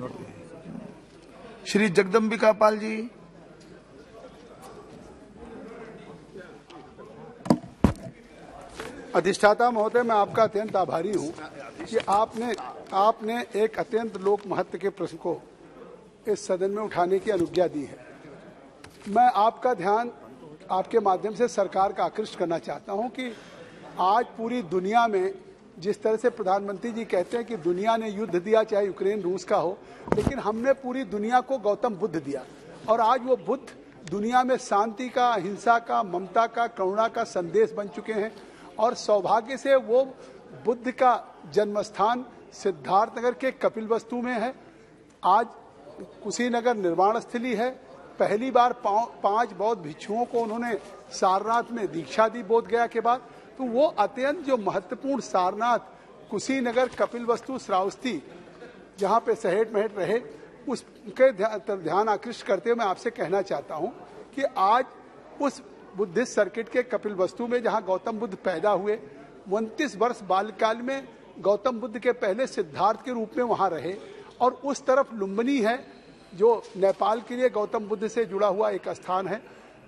श्री जगदम्बिका पाल जी। अधिष्ठाता महोदय, मैं आपका अत्यंत आभारी हूं कि आपने एक अत्यंत लोक महत्व के प्रश्न को इस सदन में उठाने की अनुज्ञा दी है। मैं आपका ध्यान आपके माध्यम से सरकार का आकृष्ट करना चाहता हूं कि आज पूरी दुनिया में जिस तरह से प्रधानमंत्री जी कहते हैं कि दुनिया ने युद्ध दिया, चाहे यूक्रेन रूस का हो, लेकिन हमने पूरी दुनिया को गौतम बुद्ध दिया और आज वो बुद्ध दुनिया में शांति का, अहिंसा का, ममता का, करुणा का संदेश बन चुके हैं। और सौभाग्य से वो बुद्ध का जन्मस्थान सिद्धार्थनगर के कपिलवस्तु में है। आज कुशीनगर निर्वाण स्थली है। पहली बार 5 बौद्ध भिक्षुओं को उन्होंने सारनाथ में दीक्षा दी बोध गया के बाद। तो वो अत्यंत जो महत्वपूर्ण सारनाथ, कुशीनगर, कपिलवस्तु, श्रावस्ती, जहाँ पे सहेट महेट रहे, उसके ध्यान आकृष्ट करते हुए मैं आपसे कहना चाहता हूँ कि आज उस बुद्धिस्ट सर्किट के कपिलवस्तु में जहाँ गौतम बुद्ध पैदा हुए, 29 वर्ष बाल्यकाल में गौतम बुद्ध के पहले सिद्धार्थ के रूप में वहाँ रहे। और उस तरफ लुम्बिनी है जो नेपाल के लिए गौतम बुद्ध से जुड़ा हुआ एक स्थान है।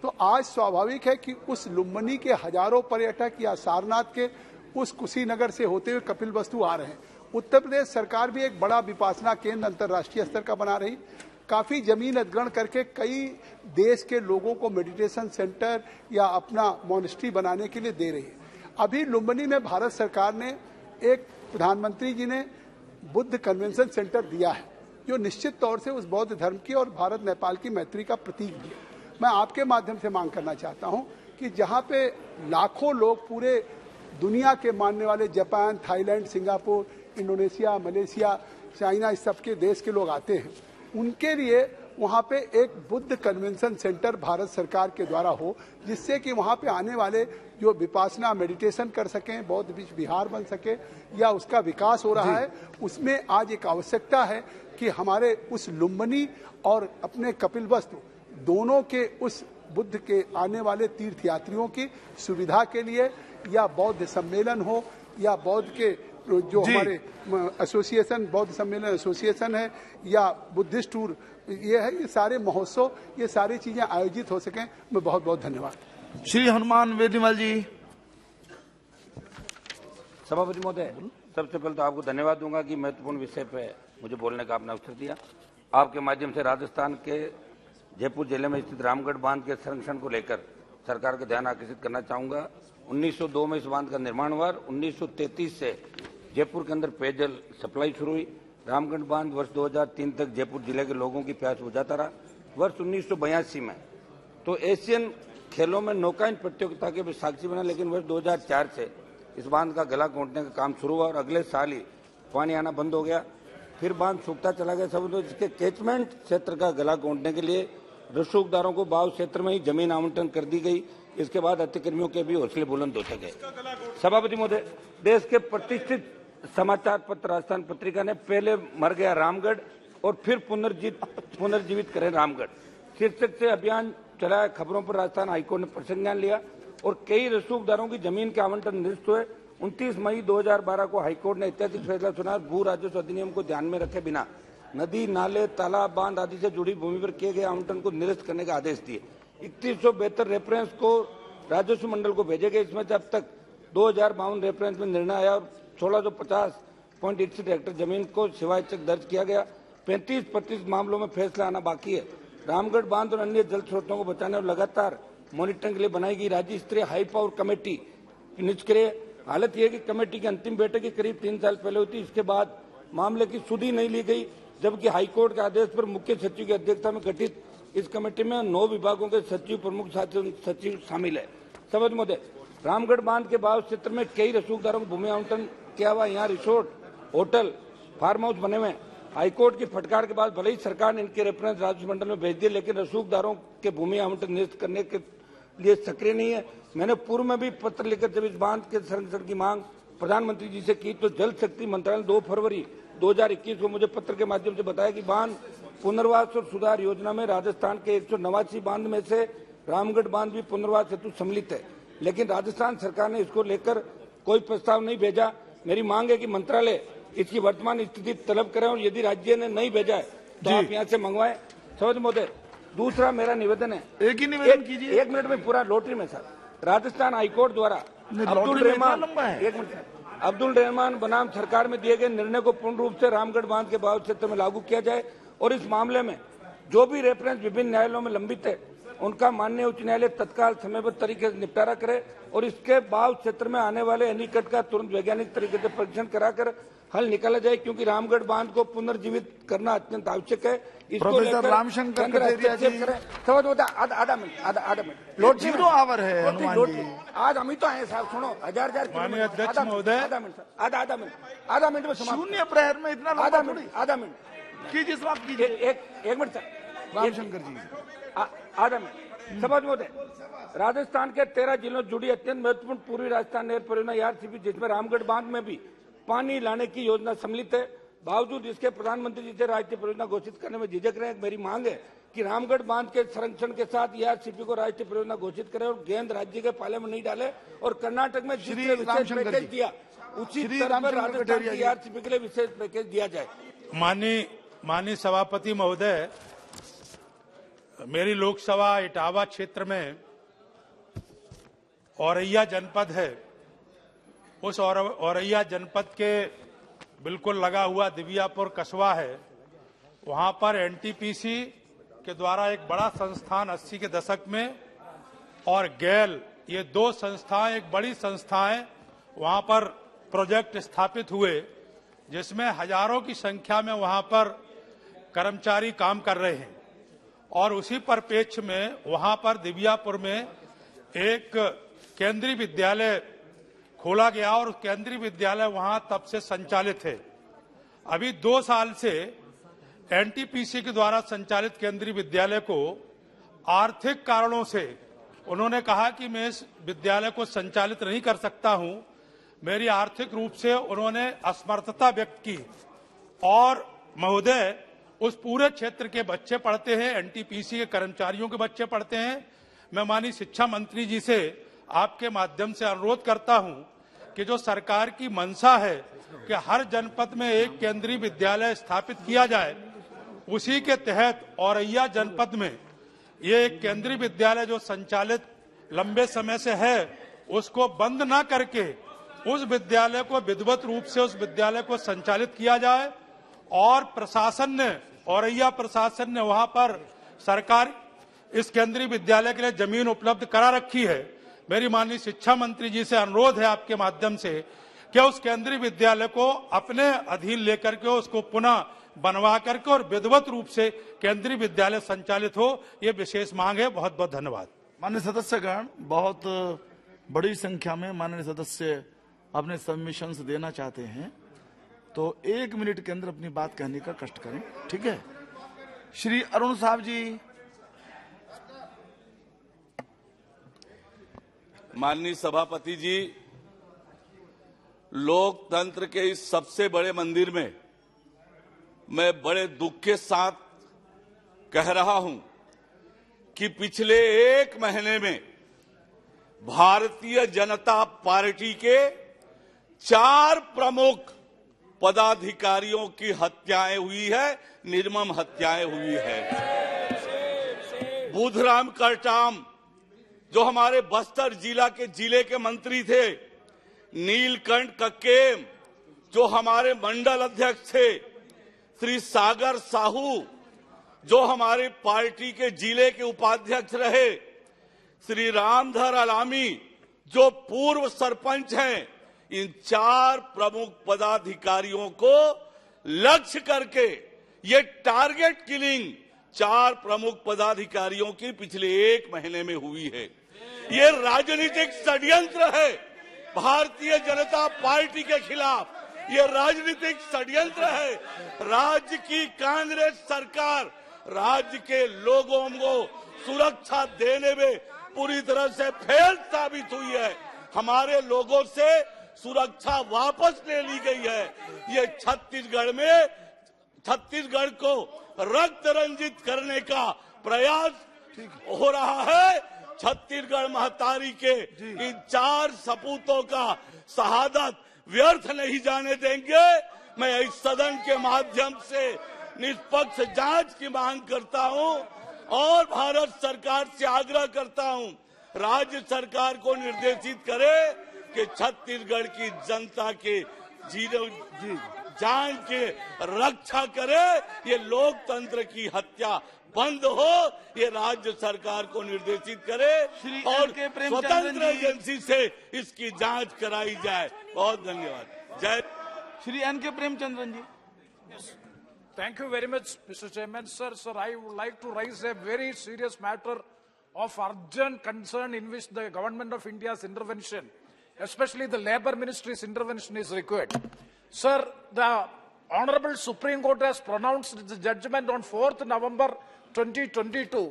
तो आज स्वाभाविक है कि उस लुम्बिनी के हजारों पर्यटक या सारनाथ के उस कुशीनगर से होते हुए कपिलवस्तु आ रहे हैं। उत्तर प्रदेश सरकार भी एक बड़ा विपासना केंद्र अंतर्राष्ट्रीय स्तर का बना रही, काफी जमीन अधिग्रहण करके कई देश के लोगों को मेडिटेशन सेंटर या अपना मॉनेस्ट्री बनाने के लिए दे रही है। अभी लुम्बिनी में भारत सरकार ने एक, प्रधानमंत्री जी ने बुद्ध कन्वेंशन सेंटर दिया है, जो निश्चित तौर से उस बौद्ध धर्म की और भारत नेपाल की मैत्री का प्रतीक भी है। मैं आपके माध्यम से मांग करना चाहता हूं कि जहां पे लाखों लोग पूरे दुनिया के मानने वाले Japan, Thailand, Singapore, Indonesia, Malaysia, China, इस सब के देश के लोग आते हैं, उनके लिए वहां पे एक बुद्ध कन्वेंशन सेंटर भारत सरकार के द्वारा हो, जिससे कि वहां पे आने वाले जो विपासना मेडिटेशन कर सकें, बौद्ध विहार बन सके या उसका विकास हो रहा है। उसमें आज एक आवश्यकता है कि हमारे उस लुम्बिनी और अपने कपिलवस्तु दोनों के उस बुद्ध के आने वाले तीर्थयात्रियों की सुविधा के लिए या बौद्ध सम्मेलन हो या बौद्ध के जो हमारे एसोसिएशन, बौद्ध सम्मेलन एसोसिएशन है या बुद्धिस्ट टूर, ये है, ये सारे महोत्सव, ये सारी चीजें आयोजित हो सकें। मैं बहुत बहुत धन्यवाद। श्री हनुमान वेदीवाल जी। सभापति महोदय, सबसे पहले तो आपको धन्यवाद दूंगा कि महत्वपूर्ण विषय पे मुझे बोलने का आपने अवसर दिया। आपके माध्यम से राजस्थान के जयपुर जिले में स्थित रामगढ़ बांध के संरक्षण को लेकर सरकार का ध्यान आकर्षित करना चाहूंगा। 1902 में इस बांध का निर्माण हुआ। 1933 से जयपुर के अंदर पेयजल सप्लाई शुरू हुई। रामगढ़ बांध वर्ष 2003 तक जयपुर जिले के लोगों की प्यास बुझाता रहा। वर्ष 1982 में तो एशियन खेलों में नौकायन प्रतियोगिता के भी साक्षी बना, लेकिन वर्ष 2004 से इस बांध का गला घोंटने का काम शुरू हुआ और अगले साल ही पानी आना बंद हो गया। फिर बांध सूखता चला गया। सब तो इसके कैचमेंट क्षेत्र का गला घोंटने के लिए रसूखदारों को बाव क्षेत्र में ही जमीन आवंटन कर दी गई। इसके बाद अतिक्रमियों के भी हौसले बुलंद होते गए। सभापति महोदय, देश के प्रतिष्ठित समाचार पत्र राजस्थान पत्रिका ने पहले मर गया रामगढ़ और फिर पुनर्जीवित करें रामगढ़ शीर्षक से अभियान चलाया। खबरों पर राजस्थान हाईकोर्ट ने प्रसंज्ञान लिया और कई रसूखदारों की जमीन के आवंटन निरस्त हुए। 29 मई 2012 को हाईकोर्ट ने ऐतिहासिक फैसला सुनाया। भू राजस्व अधिनियम को ध्यान में रखे बिना नदी, नाले, तालाब, बांध आदि से जुड़ी भूमि पर किए गए आवंटन को निरस्त करने का आदेश दिए। 3172 रेफरेंस को राजस्व मंडल को भेजे गए। इसमें से अब तक 2052 रेफरेंस में निर्णय आया और 1650.86 हेक्टेयर जमीन को शिवायचक दर्ज किया गया। 35% मामलों में फैसला आना बाकी है। रामगढ़ बांध और अन्य जल स्रोतों को बचाने और लगातार मॉनिटरिंग के लिए बनाई गई राज्य स्तरीय हाई पावर कमेटी निष्क्रिय। हालत यह है कि कमेटी की अंतिम बैठक की करीब 3 साल पहले हुई थी। इसके बाद मामले की सुधि नहीं ली गई, जबकि हाईकोर्ट के आदेश पर मुख्य सचिव की अध्यक्षता में गठित इस कमेटी में 9 विभागों के सचिव, प्रमुख सचिव शामिल है। सभापति महोदय, रामगढ़ बांध के बाव क्षेत्र में कई रसूखदारों को भूमि आवंटन किया हुआ। यहाँ रिसोर्ट, होटल, फार्म हाउस बने हुए। हाईकोर्ट की फटकार के बाद भले ही सरकार ने इनके रेफरेंस राजस्व मंडल में भेज दिए, लेकिन रसूखदारों के भूमि आवंटन निरस्त करने के लिए सक्रिय नहीं है। मैंने पूर्व में भी पत्र लिखकर जब इस बांध के संरक्षण की मांग प्रधानमंत्री जी से की तो जल शक्ति मंत्रालय 2 फरवरी 2021 को मुझे पत्र के माध्यम से बताया कि बांध पुनर्वास और सुधार योजना में राजस्थान के 189 बांध में से रामगढ़ बांध भी पुनर्वास हेतु सम्मिलित है, लेकिन राजस्थान सरकार ने इसको लेकर कोई प्रस्ताव नहीं भेजा। मेरी मांग है कि मंत्रालय इसकी वर्तमान स्थिति तलब करें और यदि राज्य ने नहीं भेजा है तो आप यहाँ से मंगवाएं। सभापति महोदय, दूसरा मेरा निवेदन है, एक ही निवेदन कीजिए। 1 मिनट में पूरा लॉटरी में सर। राजस्थान हाईकोर्ट द्वारा अब्दुल रहमान बनाम सरकार में दिए गए निर्णय को पूर्ण रूप से रामगढ़ बांध के बाव क्षेत्र में लागू किया जाए और इस मामले में जो भी रेफरेंस विभिन्न न्यायालयों में लंबित है उनका माननीय उच्च न्यायालय तत्काल समयबद्ध तरीके से निपटारा करे और इसके बाव क्षेत्र में आने वाले एनीकट का तुरंत वैज्ञानिक तरीके से परीक्षण कराकर हल निकाला जाए, क्योंकि रामगढ़ बांध को पुनर्जीवित करना अत्यंत आवश्यक है। प्रोफेसर रामशंकर कटेरिया जी, आधा मिनट लोट 0 आवर है हनुमान जी। आज हम ही तो आए साहब, सुनो हजार माननीय अध्यक्ष महोदय, आधा मिनट में शून्य प्रहर में इतना आधा मिनट कीजिए समाप्त कीजिए। एक मिनट सर, रामशंकर जी आधा मिनट। सभापति महोदय, राजस्थान के 13 जिलों से जुड़ी अत्यंत महत्वपूर्ण पूर्वी राजस्थान नहर परियोजना आरसीपी, जिसमें रामगढ़ बांध में भी पानी लाने की योजना सम्मिलित है, बावजूद इसके प्रधानमंत्री जी से राष्ट्रीय परियोजना घोषित करने में झिझक रहे हैं। मेरी मांग है कि रामगढ़ बांध के संरक्षण के साथ आरसीपी को राष्ट्रीय परियोजना घोषित करें और गेंद राज्य के पाले में नहीं डाले और कर्नाटक में जिस विशेष पैकेज दिया उसी तरह पर राजस्थान की आरसीपी के लिए विशेष पैकेज दिया जाए। माननीय सभापति महोदय, मेरी लोकसभा इटावा क्षेत्र में औरैया जनपद है। उस औरैया जनपद के बिल्कुल लगा हुआ दिव्यापुर कस्बा है। वहां पर एनटीपीसी के द्वारा एक बड़ा संस्थान 80 के दशक में और गैल, ये 2 संस्थाएं, एक बड़ी संस्थाएं वहां पर प्रोजेक्ट स्थापित हुए, जिसमें हजारों की संख्या में वहां पर कर्मचारी काम कर रहे हैं। और उसी परिप्रेक्ष्य में वहां पर दिव्यापुर में एक केंद्रीय विद्यालय खोला गया और केंद्रीय विद्यालय वहां तब से संचालित है। अभी 2 साल से एनटीपीसी के द्वारा संचालित केंद्रीय विद्यालय को आर्थिक कारणों से उन्होंने कहा कि मैं इस विद्यालय को संचालित नहीं कर सकता हूं। मेरी आर्थिक रूप से उन्होंने असमर्थता व्यक्त की और महोदय, उस पूरे क्षेत्र के बच्चे पढ़ते हैं, एनटीपीसी के कर्मचारियों के बच्चे पढ़ते हैं। मैं माननीय शिक्षा मंत्री जी से आपके माध्यम से अनुरोध करता हूं कि जो सरकार की मंशा है कि हर जनपद में एक केंद्रीय विद्यालय स्थापित किया जाए, उसी के तहत औरैया जनपद में ये एक केंद्रीय विद्यालय जो संचालित लंबे समय से है उसको बंद न करके उस विद्यालय को विधिवत रूप से उस विद्यालय को संचालित किया जाए। और प्रशासन ने, औरैया प्रशासन ने वहां पर सरकार इस केंद्रीय विद्यालय के लिए जमीन उपलब्ध करा रखी है। मेरी माननीय शिक्षा मंत्री जी से अनुरोध है आपके माध्यम से कि उस केंद्रीय विद्यालय को अपने अधीन लेकर के उसको पुनः बनवा करके और विधिवत रूप से केंद्रीय विद्यालय संचालित हो, ये विशेष मांग है। बहुत बहुत धन्यवाद। माननीय सदस्यगण, बहुत बड़ी संख्या में माननीय सदस्य अपने सबमिशंस देना चाहते हैं, तो तो 1 मिनट के अंदर अपनी बात कहने का कष्ट करें, ठीक है। श्री अरुण साहब जी। माननीय सभापति जी, लोकतंत्र के इस सबसे बड़े मंदिर में मैं बड़े दुख के साथ कह रहा हूं कि पिछले 1 महीने में भारतीय जनता पार्टी के 4 प्रमुख पदाधिकारियों की हत्याएं हुई है, निर्मम हत्याएं हुई है। बुधराम करटाम जो हमारे बस्तर जिले के मंत्री थे, नीलकंठ कक्केम जो हमारे मंडल अध्यक्ष थे, श्री सागर साहू जो हमारे पार्टी के जिले के उपाध्यक्ष रहे, श्री रामधर अलामी जो पूर्व सरपंच हैं, इन 4 प्रमुख पदाधिकारियों को लक्ष्य करके ये टारगेट किलिंग 4 प्रमुख पदाधिकारियों की पिछले 1 महीने में हुई है। ये राजनीतिक षड्यंत्र है भारतीय जनता पार्टी के खिलाफ, ये राजनीतिक षड्यंत्र है। राज्य की कांग्रेस सरकार राज्य के लोगों को सुरक्षा देने में पूरी तरह से फेल साबित हुई है। हमारे लोगों से सुरक्षा वापस ले ली गई है। ये छत्तीसगढ़ को रक्त रंजित करने का प्रयास हो रहा है। छत्तीसगढ़ महतारी के इन 4 सपूतों का शहादत व्यर्थ नहीं जाने देंगे। मैं इस सदन के माध्यम से निष्पक्ष जांच की मांग करता हूं और भारत सरकार से आग्रह करता हूं, राज्य सरकार को निर्देशित करे कि छत्तीसगढ़ की जनता के जान के रक्षा करे। ये लोकतंत्र की हत्या बंद हो, ये राज्य सरकार को निर्देशित करे और स्वतंत्र एजेंसी से इसकी जांच कराई जाए। बहुत धन्यवाद। जय Shri N K. Premachandran ji. Thank you very much, Mr. Chairman. Sir, I would like to raise a very serious matter of urgent concern in which the government of India's intervention, especially the Labour Ministry's intervention, is required. Sir, the Honorable Supreme Court has pronounced the judgment on 4th November 2022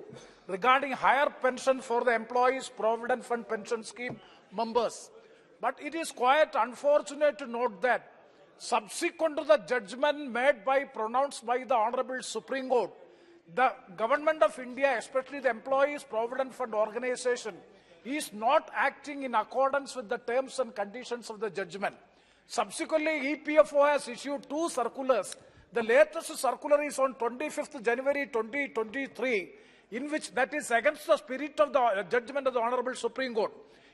regarding higher pension for the Employees Provident Fund Pension Scheme members. But it is quite unfortunate to note that subsequent to the judgment pronounced by the Honorable Supreme Court, the Government of India, especially the Employees Provident Fund Organization, is not acting in accordance with the terms and conditions of the judgment. Subsequently, EPFO has issued 2 circulars. The latest circular is on 25th January 2023, in which that is against the spirit of the judgment of the Honorable Supreme Court.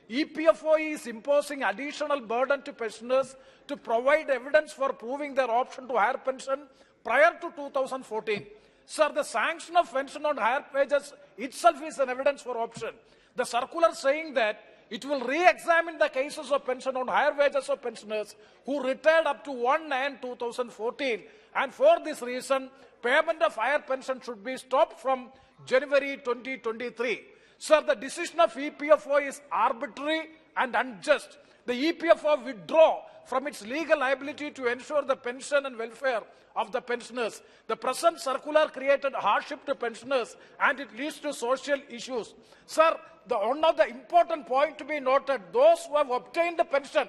EPFO is imposing additional burden to pensioners to provide evidence for proving their option to higher pension prior to 2014. Sir, the sanction of pension on higher wages itself is an evidence for option. The circular saying that it will re-examine the cases of pension on higher wages of pensioners who retired up to 1/9/2014, and for this reason, payment of higher pension should be stopped from January 2023. Sir, the decision of EPFO is arbitrary and unjust. The EPFO withdraw from its legal liability to ensure the pension and welfare of the pensioners. The present circular created hardship to pensioners and it leads to social issues. Sir, one of the important point to be noted, those who have obtained the pension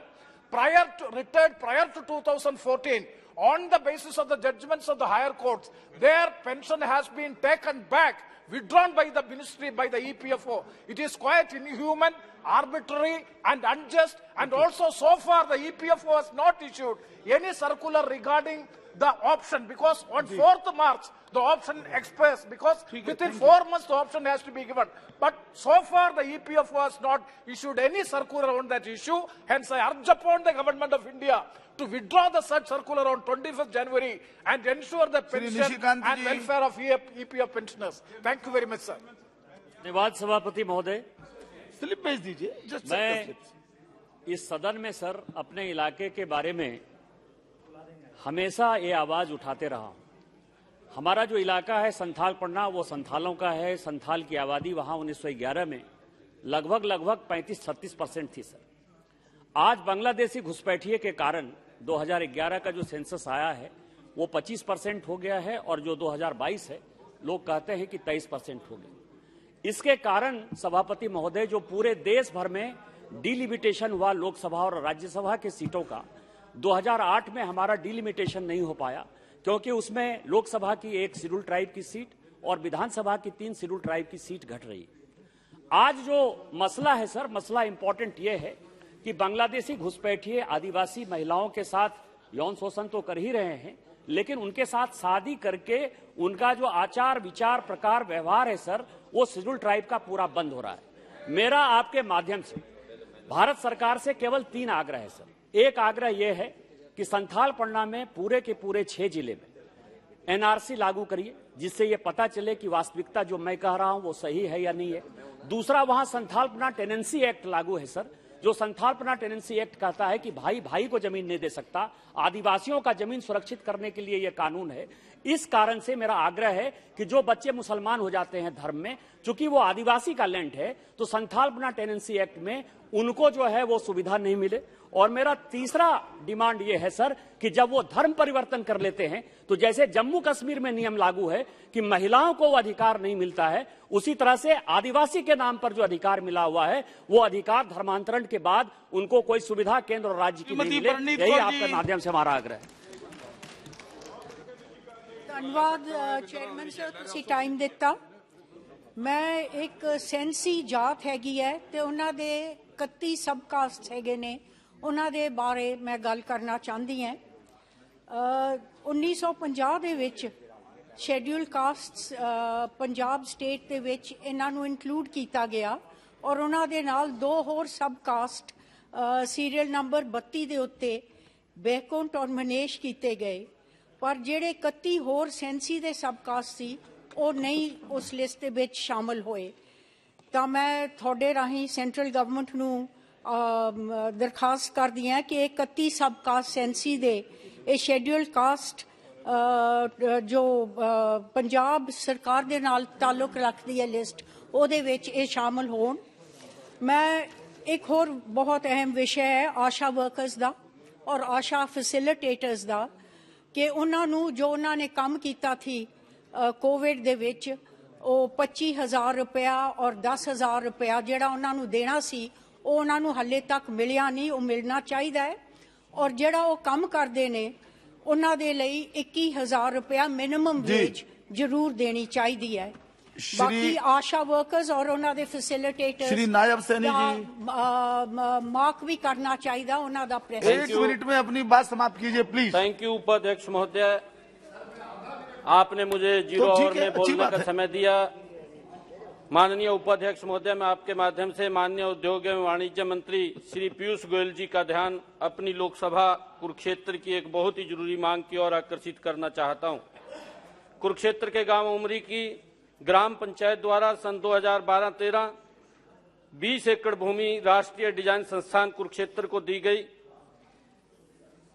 retired prior to 2014, on the basis of the judgments of the higher courts, their pension has been taken back, withdrawn by the ministry, by the EPFO. It is quite inhuman, arbitrary and unjust, and also so far the EPFO has not issued any circular regarding the option, because on 4th March the option expires, because within 4 months the option has to be given. But so far the EPFO has not issued any circular on that issue. Hence I urge upon the government of India to withdraw the such circular on 25th January and ensure the pension and welfare of EPF pensioners. Thank you very much, sir. धन्यवाद सभापति महोदय। Slip भेज दीजिए। मैं इस सदन में sir अपने इलाके के बारे में हमेशा ये आवाज उठाते रहा हूं। हमारा जो इलाका है संथाल पड़ना, वो संथालों का है। संथाल की आबादी वहां 1911 में लगभग 35-36% थी सर। आज बांग्लादेशी घुसपैठिए के कारण 2011 का जो सेंसस आया है वो 25% हो गया है और जो 2022 है लोग कहते हैं कि 23% हो गया। इसके कारण सभापति महोदय जो पूरे देश भर में डिलिमिटेशन हुआ लोकसभा और राज्यसभा के सीटों का, 2008 में हमारा डिलिमिटेशन नहीं हो पाया क्योंकि उसमें लोकसभा की 1 शेड्यूल ट्राइब की सीट और विधानसभा की 3 शेड्यूल ट्राइब की सीट घट रही। आज जो मसला है सर, मसला इंपॉर्टेंट ये है कि बांग्लादेशी घुसपैठिए आदिवासी महिलाओं के साथ यौन शोषण तो कर ही रहे हैं, लेकिन उनके साथ शादी करके उनका जो आचार विचार प्रकार व्यवहार है सर, वो शेड्यूल ट्राइब का पूरा बंद हो रहा है। मेरा आपके माध्यम से भारत सरकार से केवल 3 आग्रह है सर। एक आग्रह यह है कि संथाल पन्ना में पूरे के पूरे 6 जिले में एनआरसी लागू करिए, जिससे ये पता चले कि वास्तविकता जो मैं कह रहा हूं वो सही है या नहीं है। दूसरा, वहां संथाल पन्ना टेनेंसी एक्ट लागू है सर, जो संथाल पन्ना टेनेंसी एक्ट कहता है कि भाई भाई को जमीन नहीं दे सकता, आदिवासियों का जमीन सुरक्षित करने के लिए यह कानून है। इस कारण से मेरा आग्रह है कि जो बच्चे मुसलमान हो जाते हैं धर्म में, चूंकि वो आदिवासी का लैंड है, तो संथाल पन्ना टेनेंसी एक्ट में उनको जो है वो सुविधा नहीं मिले। और मेरा तीसरा डिमांड ये है सर कि जब वो धर्म परिवर्तन कर लेते हैं तो जैसे जम्मू कश्मीर में नियम लागू है कि महिलाओं को वो अधिकार नहीं मिलता है, उसी तरह से आदिवासी के नाम पर जो अधिकार मिला हुआ है वो अधिकार धर्मांतरण के बाद उनको कोई सुविधा केंद्र और राज्य की नहीं मिले। यही आपके माध्यम से हमारा आग्रह है। धन्यवाद चेयरमैन सर, तुसी टाइम दिता। मैं एक सेंसी जात हैगी है ते उन्हां दे 31 सब कास्ट हैगे ने, उन्हां दे बारे मैं गल करना चाहती हैं। 1950 दे विच शेड्यूल कास्ट्स पंजाब स्टेट दे विच इन्हां नूं इंक्लूड कीता गया और उन्हां दे नाल 2 होर सब कास्ट सीरियल नंबर 32 दे उत्ते बेकुंट और मनेश कीते गए, पर ਜਿਹੜੇ 31 होर सेंसी दे सब कास्ट सी ਉਹ नहीं उस लिस्ट ਦੇ ਵਿੱਚ शामिल होए। ਤਾਂ ਮੈਂ ਤੁਹਾਡੇ ਰਾਹੀਂ ਸੈਂਟਰਲ ਗਵਰਨਮੈਂਟ ਨੂੰ ਦਰਖਾਸਤ ਕਰਦੀ ਹਾਂ ਕਿ 31 सब कास्ट सेंसी ਦੇ ਇਹ ਸ਼ੈਡਿਊਲ ਕਾਸਟ ਜੋ ਪੰਜਾਬ ਸਰਕਾਰ ਦੇ ਨਾਲ ਤਾਲੁਕ ਰੱਖਦੀ ਹੈ ਲਿਸਟ, ਉਹਦੇ ਵਿੱਚ ਇਹ ਸ਼ਾਮਲ ਹੋਣ। ਮੈਂ ਇੱਕ ਹੋਰ ਬਹੁਤ ਅਹਿਮ ਵਿਸ਼ਾ ਹੈ ਆਸ਼ਾ ਵਰਕਰਸ ਦਾ ਔਰ ਆਸ਼ਾ ਫੈਸਿਲਿਟੇਟਰਸ ਦਾ ਕਿ ਉਹਨਾਂ ਨੂੰ ਜੋ ਉਹਨਾਂ ਨੇ ਕੰਮ ਕੀਤਾ ਸੀ कोविड दे विच, 25,000 रुपया और 10,000 रुपया जिहड़ा उन्हां नूं देना सी ਉਹ ਉਹਨਾਂ ਨੂੰ ਹਾਲੇ ਤੱਕ ਮਿਲਿਆ ਨਹੀਂ, ਉਹ ਮਿਲਣਾ ਚਾਹੀਦਾ ਹੈ। ਔਰ ਜਿਹੜਾ ਉਹ ਕੰਮ ਕਰਦੇ ਨੇ ਉਹਨਾਂ ਦੇ ਲਈ 21,000 रुपया मिनिमम वेज जरूर देनी चाहिए है। बाकी आशा वर्कर्स और उन्होंने फैसिलिटेटर्स श्री नायब सैनी जी मार्क भी करना चाहिए उन्होंने प्रेस। 1 मिनट में अपनी बात समाप्त कीजिए प्लीज। थैंक यू उपाध्यक्ष महोदय, आपने मुझे 0 आवर में बोलने का समय दिया। माननीय उपाध्यक्ष महोदय, मैं आपके माध्यम से माननीय उद्योग एवं वाणिज्य मंत्री श्री पीयूष गोयल जी का ध्यान अपनी लोकसभा कुरुक्षेत्र की एक बहुत ही जरूरी मांग की ओर आकर्षित करना चाहता हूं। कुरुक्षेत्र के गांव उमरी की ग्राम पंचायत द्वारा सन 2012-13 20 एकड़ भूमि राष्ट्रीय डिजाइन संस्थान कुरुक्षेत्र को दी गई।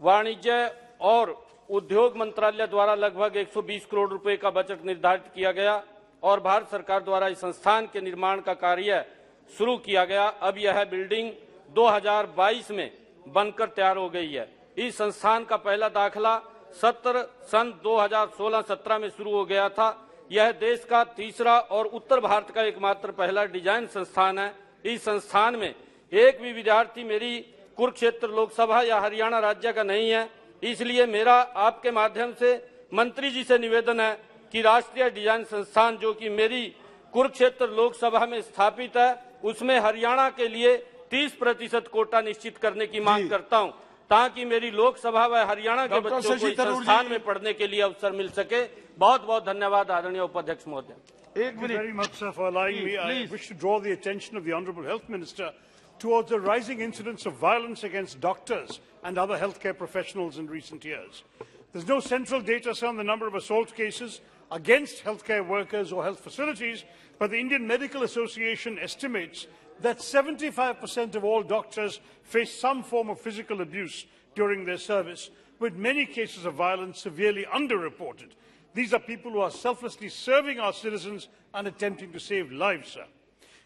वाणिज्य और उद्योग मंत्रालय द्वारा लगभग 120 करोड़ रुपए का बजट निर्धारित किया गया और भारत सरकार द्वारा इस संस्थान के निर्माण का कार्य शुरू किया गया। अब यह बिल्डिंग 2022 में बनकर तैयार हो गई है। इस संस्थान का पहला दाखला सत्र सन 2016-17 में शुरू हो गया था। यह देश का तीसरा और उत्तर भारत का एकमात्र पहला डिजाइन संस्थान है। इस संस्थान में एक भी विद्यार्थी मेरी कुरुक्षेत्र लोकसभा या हरियाणा राज्य का नहीं है। इसलिए मेरा आपके माध्यम से मंत्री जी से निवेदन है कि राष्ट्रीय डिजाइन संस्थान जो कि मेरी कुरुक्षेत्र लोकसभा में स्थापित है, उसमें हरियाणा के लिए 30% कोटा निश्चित करने की मांग करता हूं, ताकि मेरी लोकसभा व हरियाणा के बच्चों को इस संस्थान में पढ़ने के लिए अवसर मिल सके। बहुत बहुत धन्यवाद आदरणीय उपाध्यक्ष महोदय। Thank you very much, sir, for allowing me. I wish to draw the attention of the Honourable Health Minister towards the rising incidence of violence against doctors and other healthcare professionals in recent years. There's no central data, sir, on the number of assault cases against healthcare workers or health facilities, but the Indian Medical Association estimates that 75% of all doctors face some form of physical abuse during their service, with many cases of violence severely underreported. These are people who are selflessly serving our citizens and attempting to save lives, sir.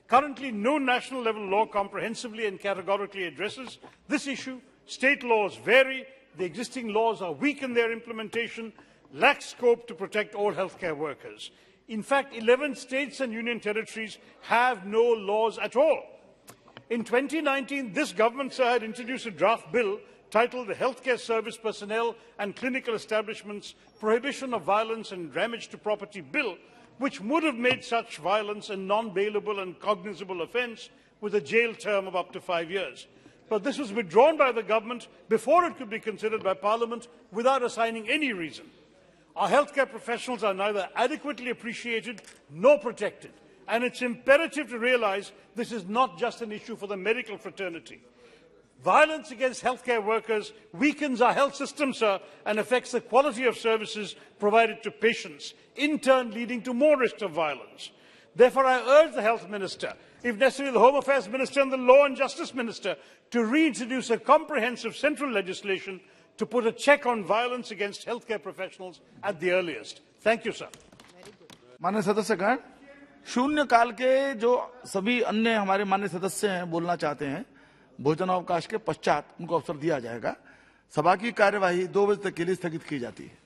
Currently, no national-level law comprehensively and categorically addresses this issue. State laws vary, the existing laws are weak in their implementation, lack scope to protect all healthcare workers. In fact, 11 states and union territories have no laws at all. In 2019, this government, sir, had introduced a draft bill titled the Healthcare Service Personnel and Clinical Establishments Prohibition of Violence and Damage to Property Bill, which would have made such violence a non-bailable and cognizable offence with a jail term of up to 5 years. But this was withdrawn by the government before it could be considered by Parliament without assigning any reason. Our healthcare professionals are neither adequately appreciated nor protected, and it's imperative to realise this is not just an issue for the medical fraternity. Violence against healthcare workers weakens our health system, sir, and affects the quality of services provided to patients, in turn leading to more risk of violence. Therefore, I urge the Health Minister, if necessary the Home Affairs Minister and the Law and Justice Minister, to reintroduce a comprehensive central legislation to put a check on violence against healthcare professionals at the earliest. Thank you, sir. माननीय सदस्यगण, शून्य काल के जो सभी अन्य हमारे माननीय सदस्य हैं बोलना चाहते हैं, भोजनावकाश के पश्चात उनको अवसर दिया जाएगा। सभा की कार्यवाही 2 बजे तक के लिए स्थगित की जाती है।